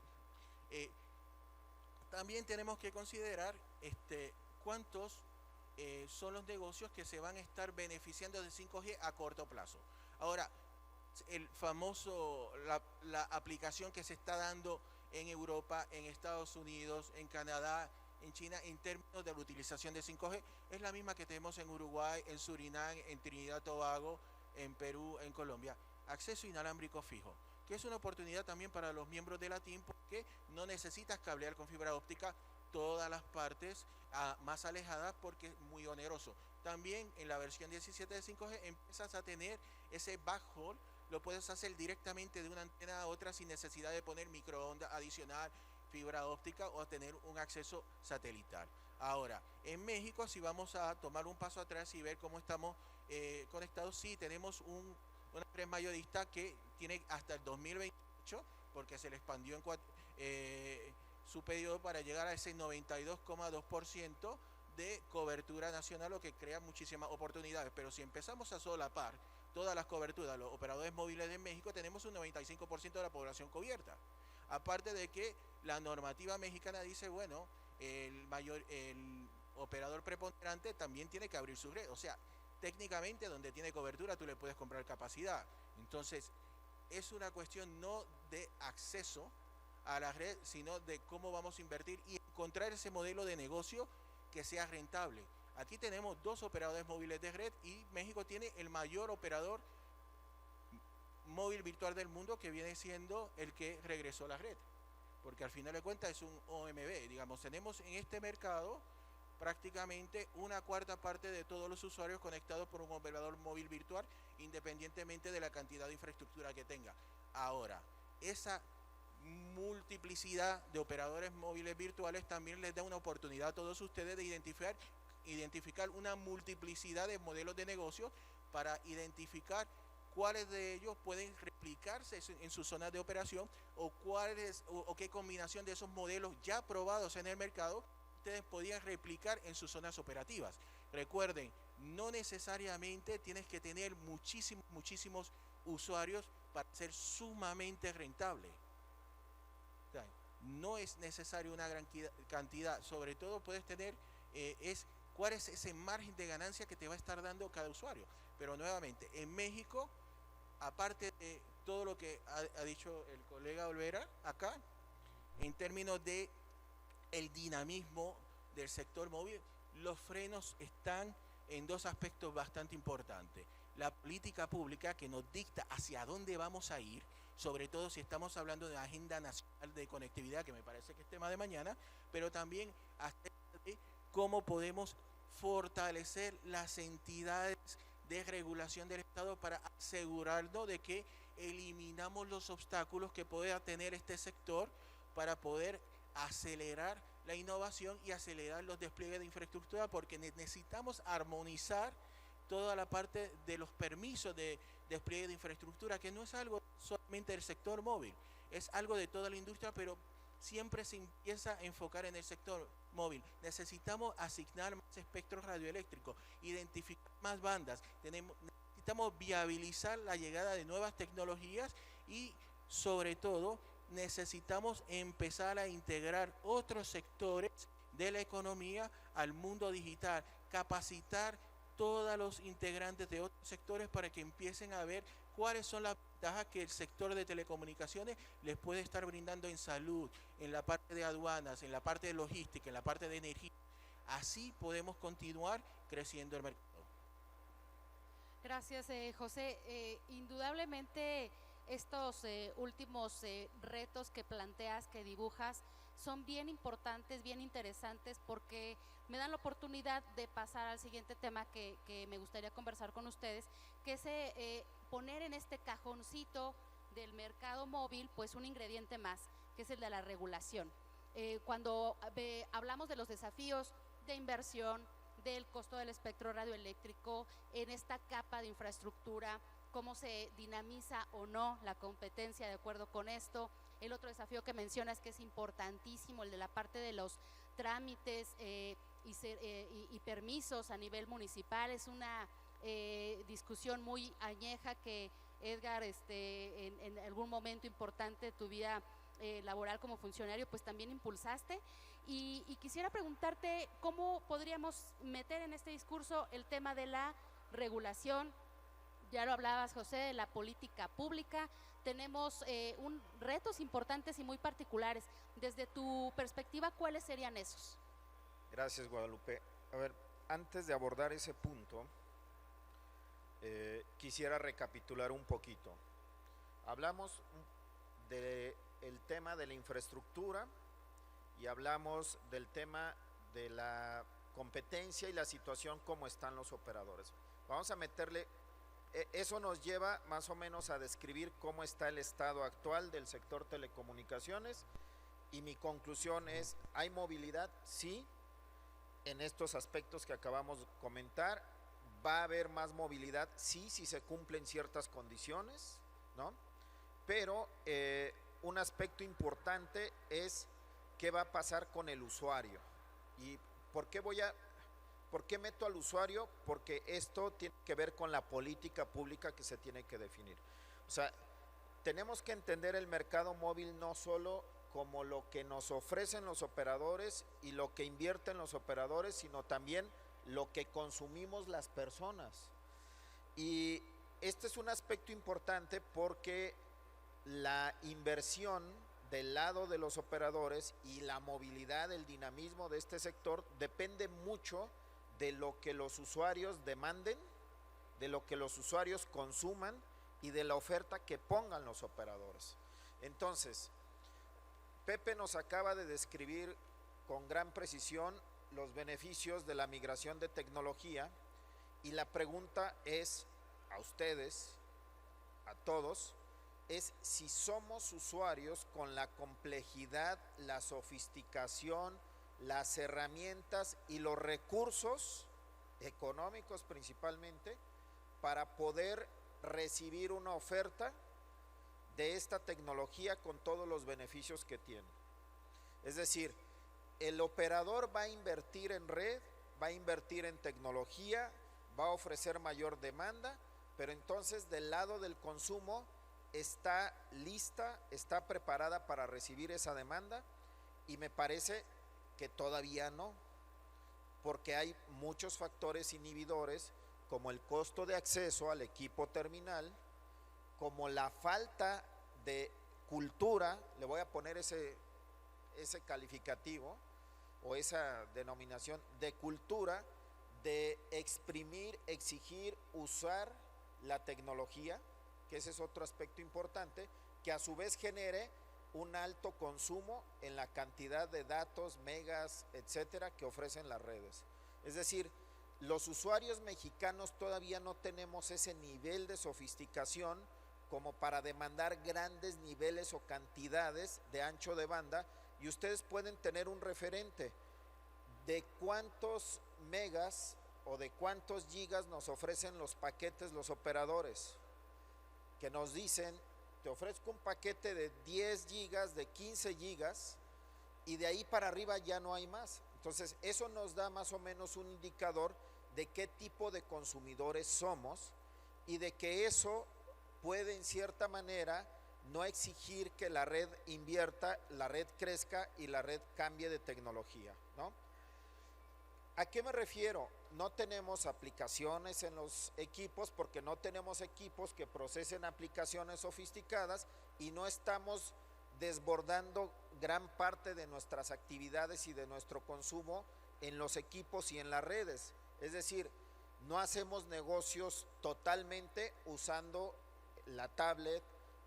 S4: También tenemos que considerar cuántos son los negocios que se van a estar beneficiando de 5G a corto plazo. Ahora, el famoso, la aplicación que se está dando en Europa, en Estados Unidos, en Canadá, en China, en términos de la utilización de 5G, es la misma que tenemos en Uruguay, en Surinam, en Trinidad y Tobago, en Perú, en Colombia. Acceso inalámbrico fijo, que es una oportunidad también para los miembros de la TIM, porque no necesitas cablear con fibra óptica todas las partes más alejadas, porque es muy oneroso. También en la versión 17 de 5G empiezas a tener ese backhaul, lo puedes hacer directamente de una antena a otra sin necesidad de poner microondas adicional, fibra óptica o tener un acceso satelital. Ahora, en México, si vamos a tomar un paso atrás y ver cómo estamos conectados, sí tenemos una red mayorista que tiene hasta el 2028, porque se le expandió su periodo para llegar a ese 92,2% de cobertura nacional, lo que crea muchísimas oportunidades. Pero si empezamos a solapar todas las coberturas, los operadores móviles de México, tenemos un 95% de la población cubierta. Aparte de que la normativa mexicana dice, bueno, el operador preponderante también tiene que abrir su red. O sea, técnicamente donde tiene cobertura tú le puedes comprar capacidad. Entonces, es una cuestión no de acceso a la red, sino de cómo vamos a invertir y encontrar ese modelo de negocio que sea rentable. Aquí tenemos 2 operadores móviles de red y México tiene el mayor operador móvil virtual del mundo, que viene siendo el que regresó a la red, porque al final de cuentas es un OMB. Digamos, tenemos en este mercado prácticamente 1/4 parte de todos los usuarios conectados por un operador móvil virtual, independientemente de la cantidad de infraestructura que tenga. Ahora, esa multiplicidad de operadores móviles virtuales también les da una oportunidad a todos ustedes de identificar una multiplicidad de modelos de negocio para identificar cuáles de ellos pueden replicarse en sus zonas de operación o qué combinación de esos modelos ya probados en el mercado ustedes podían replicar en sus zonas operativas. Recuerden, no necesariamente tienes que tener muchísimos usuarios para ser sumamente rentable. O sea, no es necesario una gran cantidad, sobre todo puedes tener cuál es ese margen de ganancia que te va a estar dando cada usuario. Pero nuevamente, en México, aparte de todo lo que ha dicho el colega Olvera acá, en términos de el dinamismo del sector móvil, los frenos están en 2 aspectos bastante importantes. La política pública que nos dicta hacia dónde vamos a ir, sobre todo si estamos hablando de la agenda nacional de conectividad, que me parece que es tema de mañana, pero también acerca de cómo podemos fortalecer las entidades de regulación del Estado para asegurarnos de que eliminamos los obstáculos que pueda tener este sector para poder acelerar la innovación y acelerar los despliegues de infraestructura, porque necesitamos armonizar toda la parte de los permisos de despliegue de infraestructura, que no es algo solamente del sector móvil, es algo de toda la industria, pero siempre se empieza a enfocar en el sector móvil. Necesitamos asignar más espectros radioeléctricos, identificar más bandas, necesitamos viabilizar la llegada de nuevas tecnologías y sobre todo necesitamos empezar a integrar otros sectores de la economía al mundo digital, capacitar todos los integrantes de otros sectores para que empiecen a ver cuáles son las ventajas que el sector de telecomunicaciones les puede estar brindando en salud, en la parte de aduanas, en la parte de logística, en la parte de energía. Así podemos continuar creciendo el mercado.
S2: Gracias, José. Indudablemente estos últimos retos que planteas, que dibujas, son bien importantes, bien interesantes, porque me dan la oportunidad de pasar al siguiente tema que me gustaría conversar con ustedes, que es poner en este cajoncito del mercado móvil, pues un ingrediente más, que es el de la regulación. Cuando hablamos de los desafíos de inversión, del costo del espectro radioeléctrico, en esta capa de infraestructura, cómo se dinamiza o no la competencia de acuerdo con esto. El otro desafío que mencionas, que es importantísimo, el de la parte de los trámites y permisos a nivel municipal, es una discusión muy añeja que Edgar, en algún momento importante de tu vida laboral como funcionario, pues también impulsaste. Y quisiera preguntarte cómo podríamos meter en este discurso el tema de la regulación. Ya lo hablabas, José, de la política pública. Tenemos retos importantes y muy particulares. Desde tu perspectiva, ¿cuáles serían esos?
S3: Gracias, Guadalupe. A ver, antes de abordar ese punto, quisiera recapitular un poquito. Hablamos del tema de la infraestructura y hablamos del tema de la competencia y la situación como están los operadores. Vamos a meterle, eso nos lleva más o menos a describir cómo está el estado actual del sector telecomunicaciones, y mi conclusión es: ¿hay movilidad? Sí, en estos aspectos que acabamos de comentar. ¿Va a haber más movilidad? Sí, si se cumplen ciertas condiciones, ¿no? Pero un aspecto importante es qué va a pasar con el usuario. ¿Y por qué meto al usuario? Porque esto tiene que ver con la política pública que se tiene que definir. O sea, tenemos que entender el mercado móvil no solo como lo que nos ofrecen los operadores y lo que invierten los operadores, sino también lo que consumimos las personas. Y este es un aspecto importante porque la inversión del lado de los operadores y la movilidad, el dinamismo de este sector depende mucho de lo que los usuarios demanden, de lo que los usuarios consuman y de la oferta que pongan los operadores. Entonces, Pepe nos acaba de describir con gran precisión los beneficios de la migración de tecnología, y la pregunta es a ustedes, a todos, es si somos usuarios con la complejidad, la sofisticación, las herramientas y los recursos económicos principalmente para poder recibir una oferta de esta tecnología con todos los beneficios que tiene. Es decir, el operador va a invertir en red, va a invertir en tecnología, va a ofrecer mayor demanda, pero entonces del lado del consumo está lista, está preparada para recibir esa demanda, y me parece que todavía no, porque hay muchos factores inhibidores, como el costo de acceso al equipo terminal, como la falta de cultura, le voy a poner ese calificativo o esa denominación de cultura, de exprimir, exigir, usar la tecnología, que ese es otro aspecto importante, que a su vez genere un alto consumo en la cantidad de datos, megas, etcétera, que ofrecen las redes. Es decir, los usuarios mexicanos todavía no tenemos ese nivel de sofisticación como para demandar grandes niveles o cantidades de ancho de banda, y ustedes pueden tener un referente de cuántos megas o de cuántos gigas nos ofrecen los paquetes los operadores, que nos dicen: te ofrezco un paquete de 10 gigas, de 15 gigas, y de ahí para arriba ya no hay más. Entonces eso nos da más o menos un indicador de qué tipo de consumidores somos, y de que eso puede en cierta manera no exigir que la red invierta, la red crezca y la red cambie de tecnología, ¿no? ¿A qué me refiero? No tenemos aplicaciones en los equipos, porque no tenemos equipos que procesen aplicaciones sofisticadas, y no estamos desbordando gran parte de nuestras actividades y de nuestro consumo en los equipos y en las redes. Es decir, no hacemos negocios totalmente usando la tablet,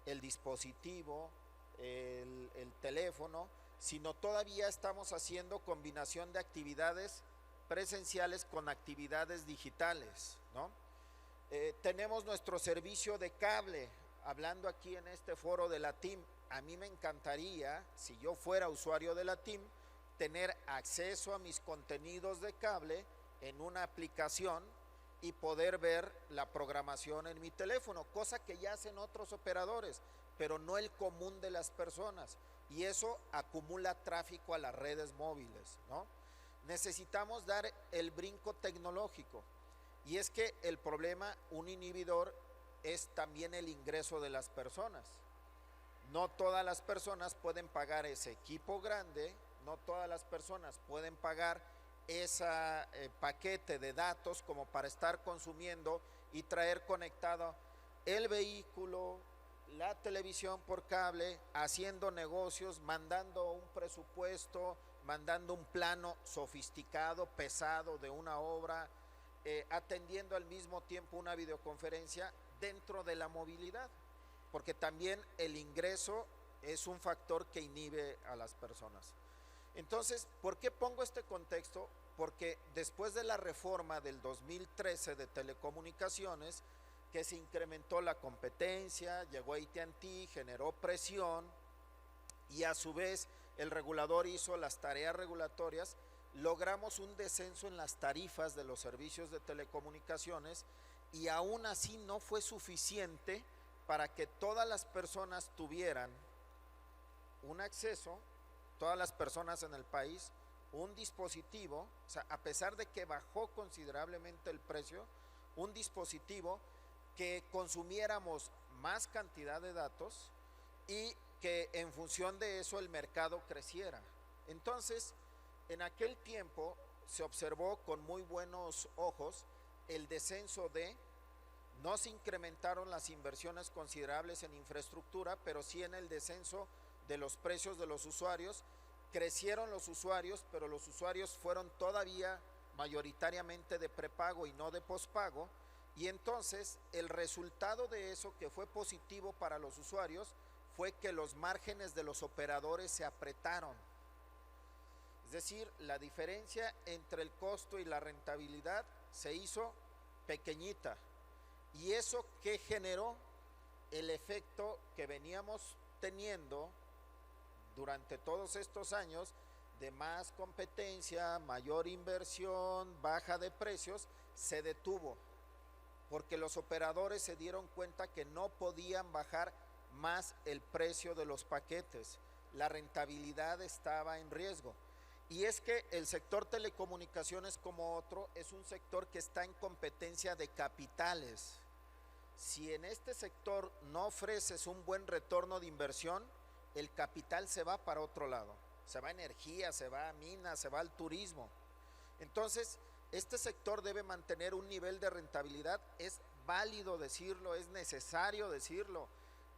S3: el dispositivo, el teléfono, sino todavía estamos haciendo combinación de actividades presenciales con actividades digitales, ¿no? Tenemos nuestro servicio de cable hablando aquí en este foro de la TIM, a mí me encantaría, si yo fuera usuario de la TIM, tener acceso a mis contenidos de cable en una aplicación y poder ver la programación en mi teléfono, cosa que ya hacen otros operadores, pero no el común de las personas, y eso acumula tráfico a las redes móviles, ¿no? Necesitamos dar el brinco tecnológico, y es que el problema, un inhibidor, es también el ingreso de las personas. No todas las personas pueden pagar ese equipo grande, no todas las personas pueden pagar ese paquete de datos como para estar consumiendo y traer conectado el vehículo, la televisión por cable, haciendo negocios, mandando un presupuesto, mandando un plano sofisticado, pesado de una obra, atendiendo al mismo tiempo una videoconferencia dentro de la movilidad, porque también el ingreso es un factor que inhibe a las personas. Entonces, ¿por qué pongo este contexto? Porque después de la reforma del 2013 de telecomunicaciones, que se incrementó la competencia, llegó AT&T, generó presión, y a su vez el regulador hizo las tareas regulatorias, logramos un descenso en las tarifas de los servicios de telecomunicaciones, y aún así no fue suficiente para que todas las personas tuvieran un acceso, todas las personas en el país, un dispositivo, o sea, a pesar de que bajó considerablemente el precio, un dispositivo que consumiéramos más cantidad de datos y que en función de eso el mercado creciera. Entonces, en aquel tiempo se observó con muy buenos ojos el descenso de, no se incrementaron las inversiones considerables en infraestructura, pero sí en el descenso de los precios de los usuarios. Crecieron los usuarios, pero los usuarios fueron todavía mayoritariamente de prepago y no de pospago, y entonces el resultado de eso, que fue positivo para los usuarios, fue que los márgenes de los operadores se apretaron. Es decir, la diferencia entre el costo y la rentabilidad se hizo pequeñita, y eso que generó el efecto que veníamos teniendo durante todos estos años de más competencia, mayor inversión, baja de precios, se detuvo, porque los operadores se dieron cuenta que no podían bajar más el precio de los paquetes, la rentabilidad estaba en riesgo. Y es que el sector telecomunicaciones, como otro, es un sector que está en competencia de capitales. Si en este sector no ofreces un buen retorno de inversión, el capital se va para otro lado, se va a energía, se va a minas, se va al turismo. Entonces, este sector debe mantener un nivel de rentabilidad, es válido decirlo, es necesario decirlo.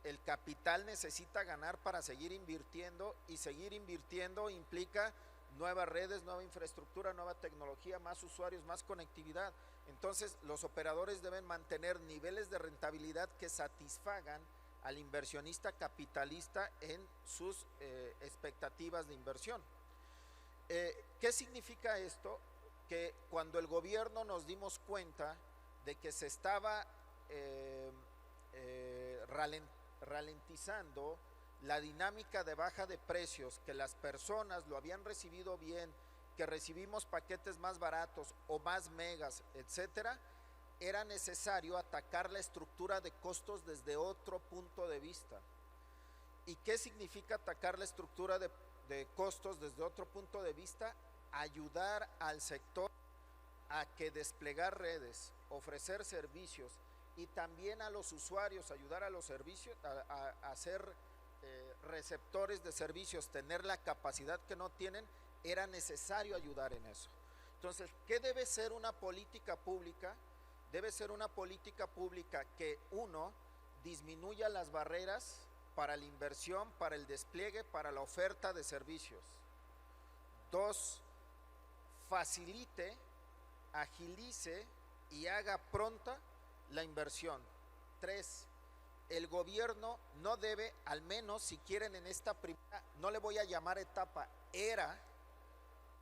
S3: El capital necesita ganar para seguir invirtiendo, y seguir invirtiendo implica nuevas redes, nueva infraestructura, nueva tecnología, más usuarios, más conectividad. Entonces, los operadores deben mantener niveles de rentabilidad que satisfagan al inversionista capitalista en sus expectativas de inversión. ¿Qué significa esto? Que cuando el gobierno nos dimos cuenta de que se estaba ralentizando la dinámica de baja de precios, que las personas lo habían recibido bien, que recibimos paquetes más baratos o más megas, etcétera, era necesario atacar la estructura de costos desde otro punto de vista. ¿Y qué significa atacar la estructura de costos desde otro punto de vista? Ayudar al sector a que desplegar redes, ofrecer servicios, y también a los usuarios, ayudar a los servicios a ser receptores de servicios, tener la capacidad que no tienen. Era necesario ayudar en eso. Entonces, ¿qué debe ser una política pública? Debe ser una política pública que, uno, disminuya las barreras para la inversión, para el despliegue, para la oferta de servicios. Dos, facilite, agilice y haga pronta la inversión. Tres, el gobierno no debe, al menos si quieren en esta primera, no le voy a llamar etapa, era,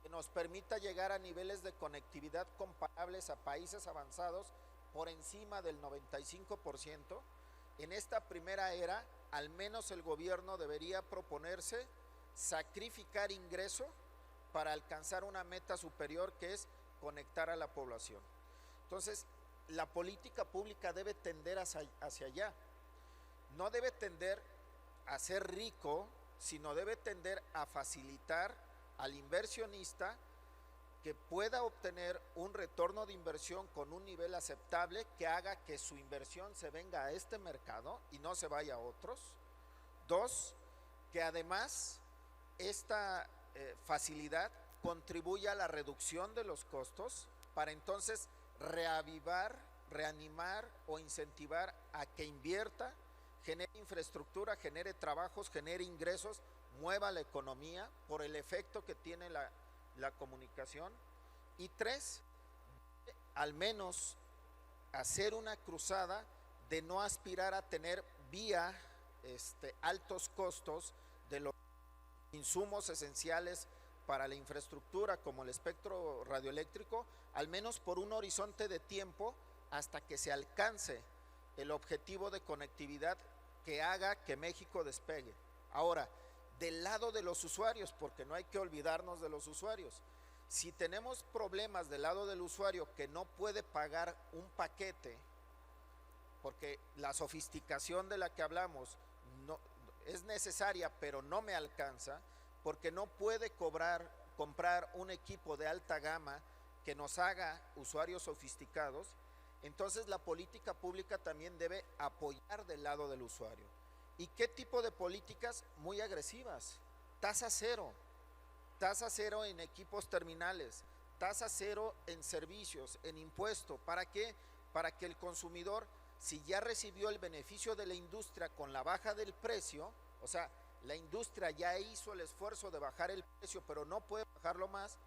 S3: que nos permita llegar a niveles de conectividad comparables a países avanzados por encima del 95%, en esta primera era, al menos el gobierno debería proponerse sacrificar ingreso para alcanzar una meta superior, que es conectar a la población. Entonces, la política pública debe tender hacia allá. No debe tender a ser rico, sino debe tender a facilitar al inversionista que pueda obtener un retorno de inversión con un nivel aceptable, que haga que su inversión se venga a este mercado y no se vaya a otros. Dos, que además esta facilidad contribuya a la reducción de los costos para entonces reavivar, reanimar o incentivar a que invierta, genere infraestructura, genere trabajos, genere ingresos, mueva la economía por el efecto que tiene la comunicación. Y tres, al menos hacer una cruzada de no aspirar a tener vía altos costos de los insumos esenciales para la infraestructura, como el espectro radioeléctrico, al menos por un horizonte de tiempo hasta que se alcance el objetivo de conectividad que haga que México despegue. Ahora, del lado de los usuarios, porque no hay que olvidarnos de los usuarios. Si tenemos problemas del lado del usuario que no puede pagar un paquete, porque la sofisticación de la que hablamos no, es necesaria, pero no me alcanza, porque no puede comprar un equipo de alta gama que nos haga usuarios sofisticados, entonces la política pública también debe apoyar del lado del usuario. ¿Y qué tipo de políticas? Muy agresivas. Tasa cero en equipos terminales, tasa cero en servicios, en impuesto. ¿Para qué? Para que el consumidor, si ya recibió el beneficio de la industria con la baja del precio, o sea, la industria ya hizo el esfuerzo de bajar el precio, pero no puede bajarlo más,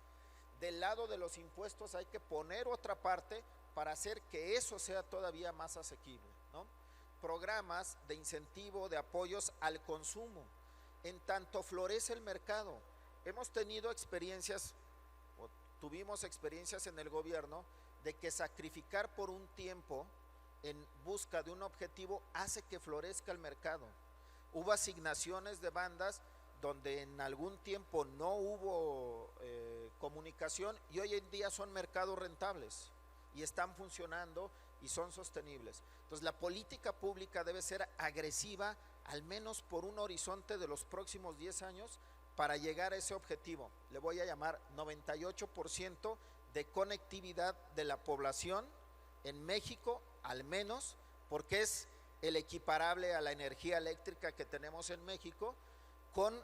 S3: del lado de los impuestos hay que poner otra parte para hacer que eso sea todavía más asequible, ¿no? Programas de incentivo, de apoyos al consumo. En tanto florece el mercado, hemos tenido experiencias, o tuvimos experiencias en el gobierno, de que sacrificar por un tiempo en busca de un objetivo hace que florezca el mercado. Hubo asignaciones de bandas donde en algún tiempo no hubo comunicación y hoy en día son mercados rentables y están funcionando y son sostenibles. Entonces la política pública debe ser agresiva al menos por un horizonte de los próximos 10 años para llegar a ese objetivo. Le voy a llamar 98% de conectividad de la población en México, al menos, porque es el equiparable a la energía eléctrica que tenemos en México, con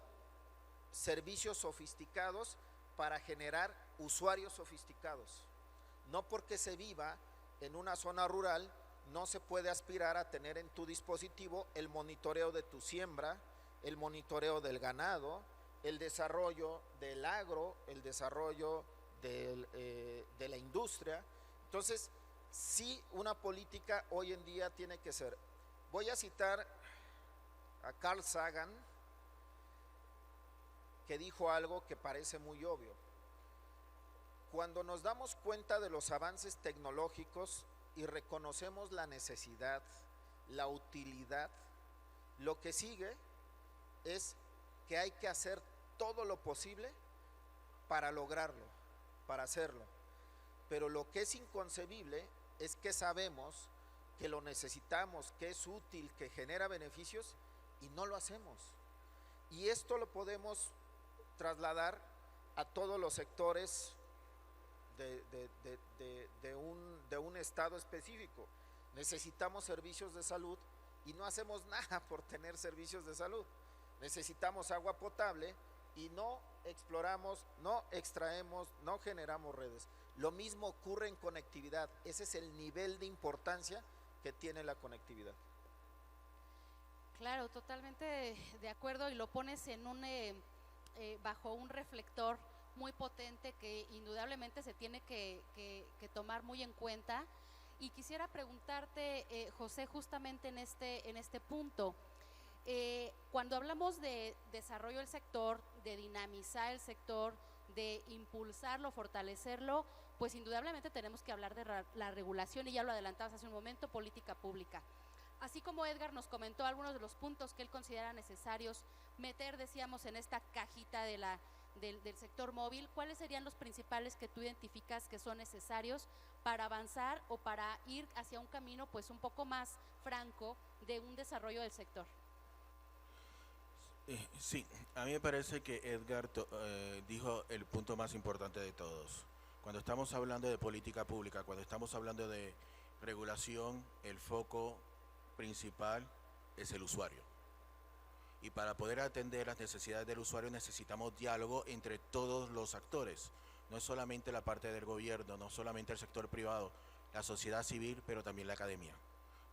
S3: servicios sofisticados para generar usuarios sofisticados. No porque se viva en una zona rural, no se puede aspirar a tener en tu dispositivo el monitoreo de tu siembra, el monitoreo del ganado, el desarrollo del agro, el desarrollo de la industria. Entonces, sí, una política hoy en día tiene que ser. Voy a citar a Carl Sagan, que dijo algo que parece muy obvio. Cuando nos damos cuenta de los avances tecnológicos y reconocemos la necesidad, la utilidad, lo que sigue es que hay que hacer todo lo posible para lograrlo, para hacerlo. Pero lo que es inconcebible es que sabemos que lo necesitamos, que es útil, que genera beneficios y no lo hacemos. Y esto lo podemos trasladar a todos los sectores de un estado específico. Necesitamos servicios de salud y no hacemos nada por tener servicios de salud. Necesitamos agua potable y no exploramos, no extraemos, no generamos redes. Lo mismo ocurre en conectividad. Ese es el nivel de importancia que tiene la conectividad.
S2: Claro, totalmente de acuerdo, y lo pones en bajo un reflector muy potente que indudablemente se tiene que tomar muy en cuenta. Y quisiera preguntarte, José, justamente en este punto, cuando hablamos de desarrollo del sector, de dinamizar el sector, de impulsarlo, fortalecerlo, pues indudablemente tenemos que hablar de la regulación, y ya lo adelantabas hace un momento, política pública. Así como Edgar nos comentó algunos de los puntos que él considera necesarios meter, decíamos, en esta cajita del sector móvil, ¿cuáles serían los principales que tú identificas que son necesarios para avanzar o para ir hacia un camino pues un poco más franco de un desarrollo del sector?
S4: Sí, a mí me parece que Edgar dijo el punto más importante de todos. Cuando estamos hablando de política pública, cuando estamos hablando de regulación, el foco principal es el usuario. Y para poder atender las necesidades del usuario necesitamos diálogo entre todos los actores. No es solamente la parte del gobierno, no solamente el sector privado, la sociedad civil, pero también la academia.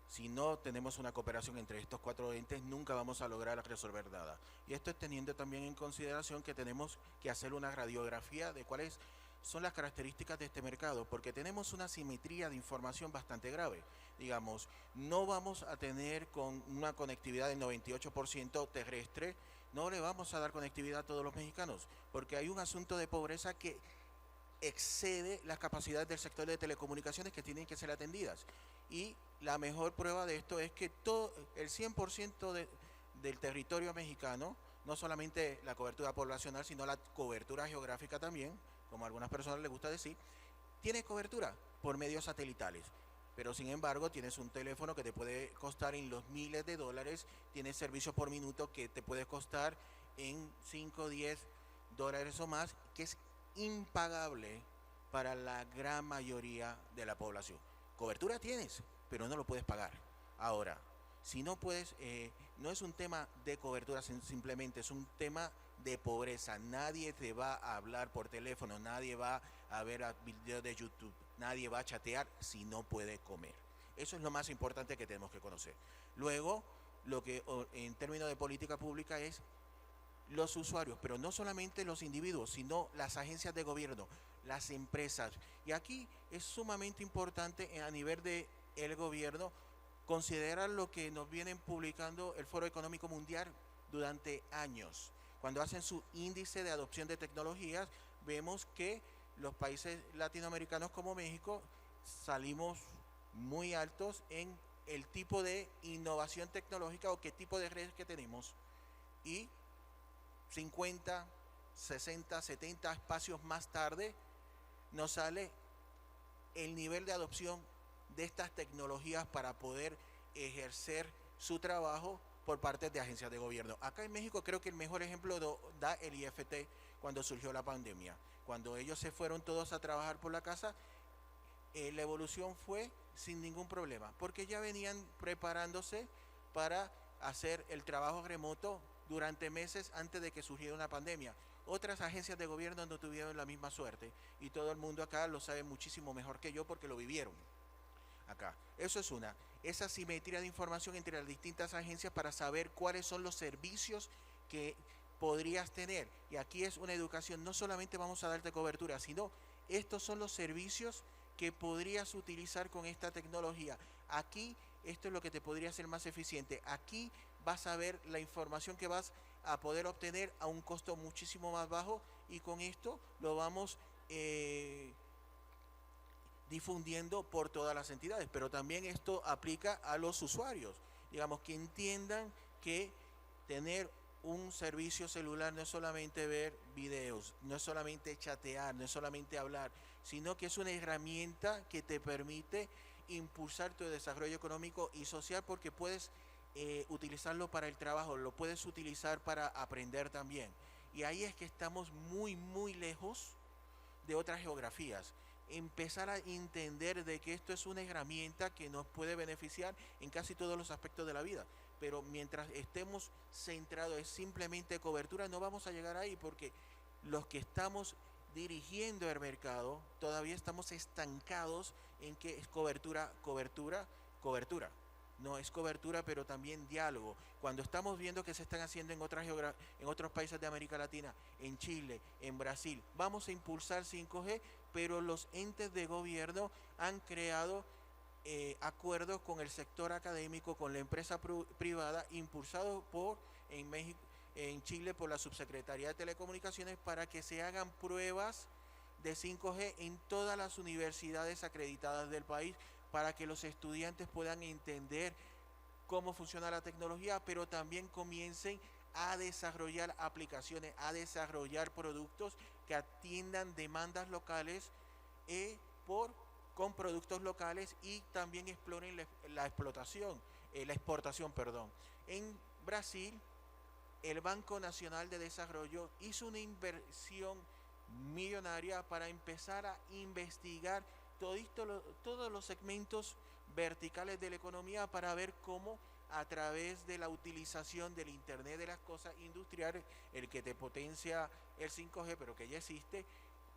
S4: Si no tenemos una cooperación entre estos 4 entes, nunca vamos a lograr resolver nada. Y esto es teniendo también en consideración que tenemos que hacer una radiografía de cuáles son las características de este mercado, porque tenemos una simetría de información bastante grave. Digamos, no vamos a tener con una conectividad del 98% terrestre, no le vamos a dar conectividad a todos los mexicanos, porque hay un asunto de pobreza que excede las capacidades del sector de telecomunicaciones que tienen que ser atendidas. Y la mejor prueba de esto es que todo el 100% del territorio mexicano, no solamente la cobertura poblacional, sino la cobertura geográfica también, como a algunas personas les gusta decir, tiene cobertura por medios satelitales. Pero sin embargo tienes un teléfono que te puede costar en los miles de dólares, tienes servicios por minuto que te puede costar en 5, 10 dólares o más, que es impagable para la gran mayoría de la población. Cobertura tienes, pero no lo puedes pagar. Ahora, si no puedes, no es un tema de cobertura simplemente, es un tema de pobreza. Nadie te va a hablar por teléfono, nadie va a ver videos de YouTube, nadie va a chatear si no puede comer. Eso es lo más importante que tenemos que conocer. Luego, lo que en términos de política pública es los usuarios, pero no solamente los individuos, sino las agencias de gobierno, las empresas. Y aquí es sumamente importante a nivel del gobierno considerar lo que nos vienen publicando el Foro Económico Mundial durante años. Cuando hacen su índice de adopción de tecnologías, vemos que los países latinoamericanos como México salimos muy altos en el tipo de innovación tecnológica o qué tipo de redes que tenemos. Y 50, 60, 70 espacios más tarde nos sale el nivel de adopción de estas tecnologías para poder ejercer su trabajo por parte de agencias de gobierno. Acá en México creo que el mejor ejemplo da el IFT cuando surgió la pandemia. Cuando ellos se fueron todos a trabajar por la casa, la evolución fue sin ningún problema, porque ya venían preparándose para hacer el trabajo remoto durante meses antes de que surgiera una pandemia. Otras agencias de gobierno no tuvieron la misma suerte y todo el mundo acá lo sabe muchísimo mejor que yo porque lo vivieron acá. Eso es esa simetría de información entre las distintas agencias para saber cuáles son los servicios que podrías tener. Y aquí es una educación, no solamente vamos a darte cobertura, sino estos son los servicios que podrías utilizar con esta tecnología. Aquí esto es lo que te podría hacer más eficiente. Aquí vas a ver la información que vas a poder obtener a un costo muchísimo más bajo y con esto lo vamos difundiendo por todas las entidades, pero también esto aplica a los usuarios, digamos, que entiendan que tener un servicio celular no es solamente ver videos, no es solamente chatear, no es solamente hablar, sino que es una herramienta que te permite impulsar tu desarrollo económico y social porque puedes utilizarlo para el trabajo, lo puedes utilizar para aprender también. Y ahí es que estamos muy, muy lejos de otras geografías. Empezar a entender de que esto es una herramienta que nos puede beneficiar en casi todos los aspectos de la vida, pero mientras estemos centrados en simplemente cobertura no vamos a llegar ahí porque los que estamos dirigiendo el mercado todavía estamos estancados en que es cobertura, cobertura, cobertura. No es cobertura, pero también diálogo. Cuando estamos viendo que se están haciendo en otros países de América Latina, en Chile, en Brasil, vamos a impulsar 5G, pero los entes de gobierno han creado acuerdos con el sector académico, con la empresa privada, impulsados en México, en Chile por la Subsecretaría de Telecomunicaciones para que se hagan pruebas de 5G en todas las universidades acreditadas del país para que los estudiantes puedan entender cómo funciona la tecnología, pero también comiencen a desarrollar aplicaciones, a desarrollar productos que atiendan demandas locales con productos locales, y también exploren la exportación, perdón. En Brasil, el Banco Nacional de Desarrollo hizo una inversión millonaria para empezar a investigar todos los segmentos verticales de la economía, para ver cómo a través de la utilización del Internet de las cosas industriales, el que te potencia el 5G, pero que ya existe,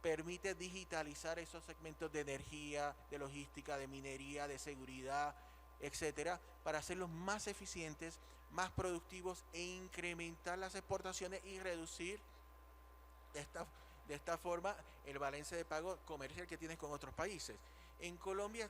S4: permite digitalizar esos segmentos de energía, de logística, de minería, de seguridad, etcétera, para hacerlos más eficientes, más productivos, e incrementar las exportaciones y reducir de esta forma el balance de pago comercial que tienes con otros países. En Colombia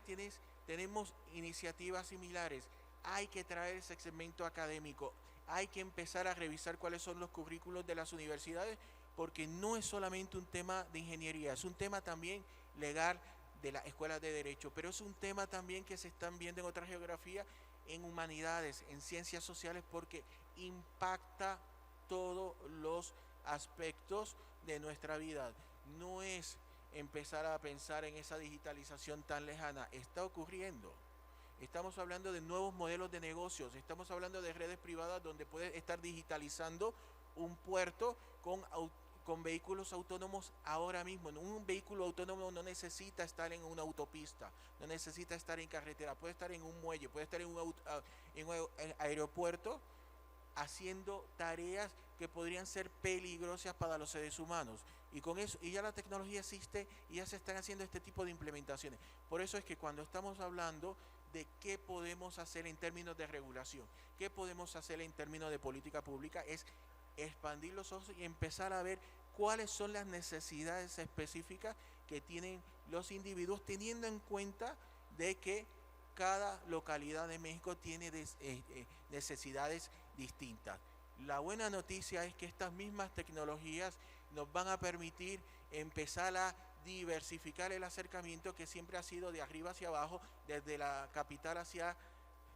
S4: tenemos iniciativas similares. Hay que traer ese segmento académico, hay que empezar a revisar cuáles son los currículos de las universidades, porque no es solamente un tema de ingeniería, es un tema también legal de las escuelas de derecho, pero es un tema también que se están viendo en otra geografía, en humanidades, en ciencias sociales, porque impacta todos los aspectos de nuestra vida. No es empezar a pensar en esa digitalización tan lejana, está ocurriendo. Estamos hablando de nuevos modelos de negocios, estamos hablando de redes privadas donde puedes estar digitalizando un puerto con vehículos autónomos ahora mismo. Un vehículo autónomo no necesita estar en una autopista, no necesita estar en carretera, puede estar en un muelle, puede estar en un aeropuerto, haciendo tareas que podrían ser peligrosas para los seres humanos. Y con eso, y ya la tecnología existe, y ya se están haciendo este tipo de implementaciones. Por eso es que cuando estamos hablando de qué podemos hacer en términos de regulación, qué podemos hacer en términos de política pública, es expandir los ojos y empezar a ver cuáles son las necesidades específicas que tienen los individuos, teniendo en cuenta de que cada localidad de México tiene necesidades distintas. La buena noticia es que estas mismas tecnologías nos van a permitir empezar a diversificar el acercamiento, que siempre ha sido de arriba hacia abajo, desde la capital hacia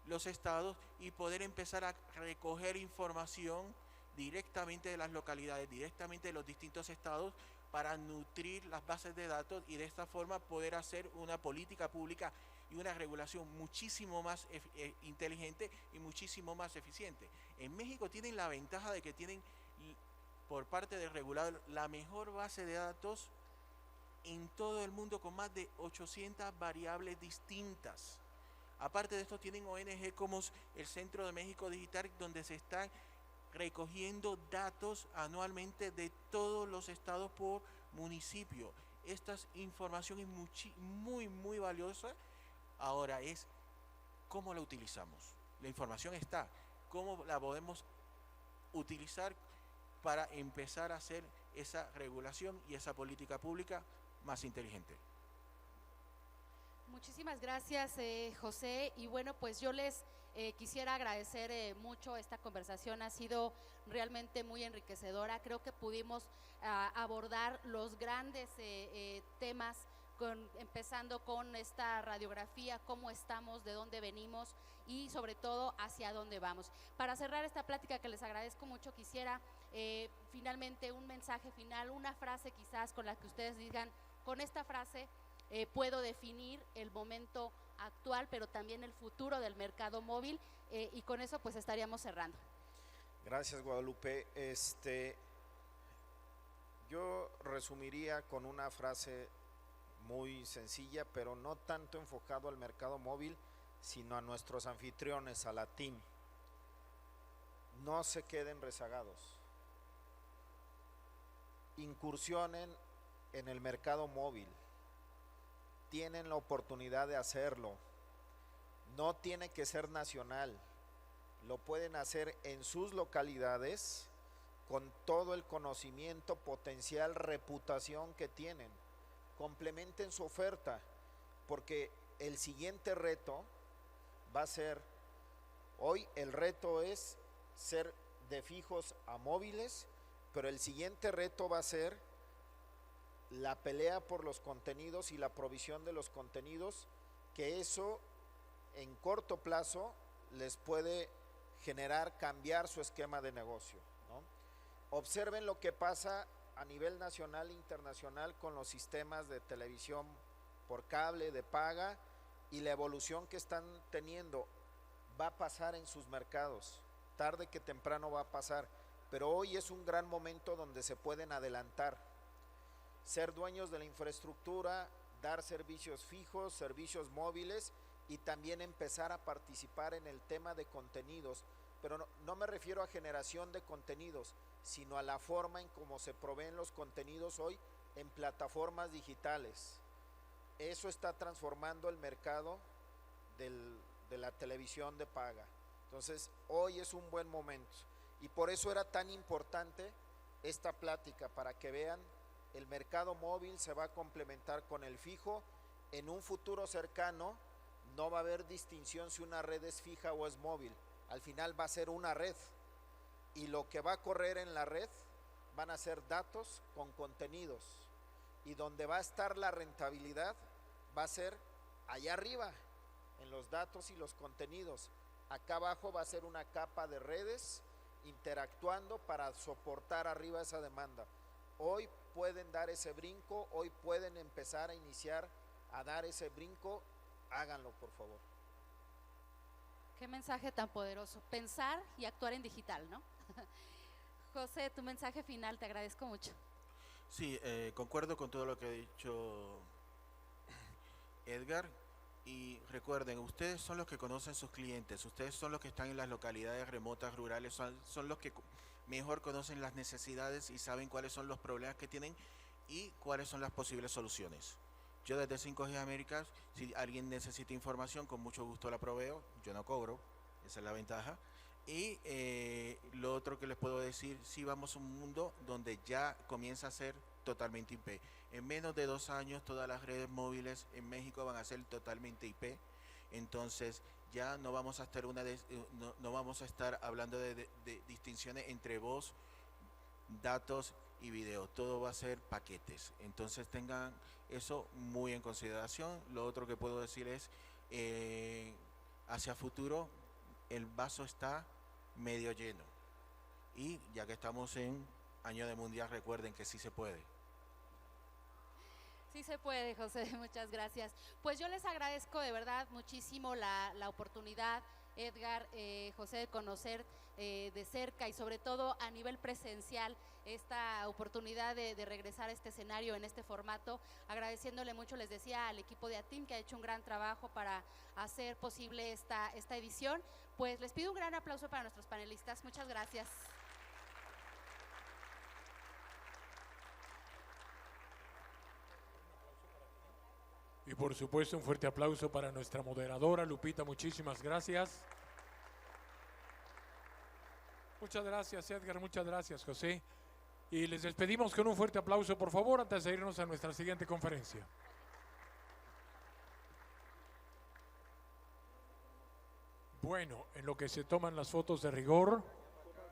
S4: los estados, y poder empezar a recoger información directamente de las localidades, directamente de los distintos estados, para nutrir las bases de datos, y de esta forma poder hacer una política pública y una regulación muchísimo más inteligente y muchísimo más eficiente. En México tienen la ventaja de que tienen, por parte del regulador, la mejor base de datos en todo el mundo, con más de 800 variables distintas. Aparte de esto, tienen ONG como el Centro de México Digital, donde se están recogiendo datos anualmente de todos los estados por municipio. Esta información es muy valiosa. Ahora es cómo la utilizamos. La información está, cómo la podemos utilizar para empezar a hacer esa regulación y esa política pública más inteligente.
S2: Muchísimas gracias, José. Y bueno, pues yo les quisiera agradecer mucho esta conversación. Ha sido realmente muy enriquecedora. Creo que pudimos abordar los grandes temas, empezando con esta radiografía, cómo estamos, de dónde venimos y sobre todo hacia dónde vamos. Para cerrar esta plática, que les agradezco mucho, quisiera finalmente un mensaje final, una frase quizás con la que ustedes digan: con esta frase puedo definir el momento actual, pero también el futuro del mercado móvil, y con eso pues estaríamos cerrando.
S3: Gracias, Guadalupe. Yo resumiría con una frase muy sencilla, pero no tanto enfocado al mercado móvil, sino a nuestros anfitriones, a la TIM. No se queden rezagados. Incursionen en el mercado móvil. Tienen la oportunidad de hacerlo. No tiene que ser nacional. Lo pueden hacer en sus localidades con todo el conocimiento, potencial, reputación que tienen. Complementen su oferta, porque el siguiente reto va a ser, hoy el reto es ser de fijos a móviles, pero el siguiente reto va a ser la pelea por los contenidos y la provisión de los contenidos, que eso en corto plazo les puede generar cambiar su esquema de negocio, ¿no? Observen lo que pasa a nivel nacional e internacional con los sistemas de televisión por cable, de paga, y la evolución que están teniendo. Va a pasar en sus mercados, tarde que temprano va a pasar, pero hoy es un gran momento donde se pueden adelantar, ser dueños de la infraestructura, dar servicios fijos, servicios móviles, y también empezar a participar en el tema de contenidos, pero no me refiero a generación de contenidos, sino a la forma en cómo se proveen los contenidos hoy en plataformas digitales. Eso está transformando el mercado de la televisión de paga. Entonces, hoy es un buen momento, y por eso era tan importante esta plática, para que vean, el mercado móvil se va a complementar con el fijo. En un futuro cercano no va a haber distinción si una red es fija o es móvil, al final va a ser una red, y lo que va a correr en la red van a ser datos con contenidos, y donde va a estar la rentabilidad va a ser allá arriba, en los datos y los contenidos. Acá abajo va a ser una capa de redes interactuando para soportar arriba esa demanda. Hoy pueden dar ese brinco, hoy pueden empezar a iniciar a dar ese brinco. Háganlo, por favor.
S2: Qué mensaje tan poderoso, pensar y actuar en digital, ¿no? José, tu mensaje final, te agradezco mucho.
S4: Sí, concuerdo con todo lo que ha dicho Edgar, y recuerden, ustedes son los que conocen sus clientes, ustedes son los que están en las localidades remotas, rurales, son los que mejor conocen las necesidades y saben cuáles son los problemas que tienen y cuáles son las posibles soluciones. Yo desde 5G Américas, si alguien necesita información, con mucho gusto la proveo, yo no cobro, esa es la ventaja. Y lo otro que les puedo decir, sí vamos a un mundo donde ya comienza a ser totalmente IP. En menos de 2 años todas las redes móviles en México van a ser totalmente IP. Entonces ya no vamos a estar no vamos a estar hablando de distinciones entre voz, datos y video. Todo va a ser paquetes. Entonces tengan eso muy en consideración. Lo otro que puedo decir es hacia futuro el vaso está medio lleno, y ya que estamos en año de mundial, recuerden que sí se puede.
S2: Sí se puede, José, muchas gracias. Pues yo les agradezco de verdad muchísimo la oportunidad, Edgar, José, de conocer de cerca y sobre todo a nivel presencial esta oportunidad de regresar a este escenario en este formato, agradeciéndole mucho, les decía, al equipo de ATIM, que ha hecho un gran trabajo para hacer posible esta edición. Pues les pido un gran aplauso para nuestros panelistas. Muchas gracias.
S1: Y por supuesto un fuerte aplauso para nuestra moderadora Lupita, muchísimas gracias. Muchas gracias, Edgar, muchas gracias, José. Y les despedimos con un fuerte aplauso, por favor, antes de irnos a nuestra siguiente conferencia. Bueno, en lo que se toman las fotos de rigor,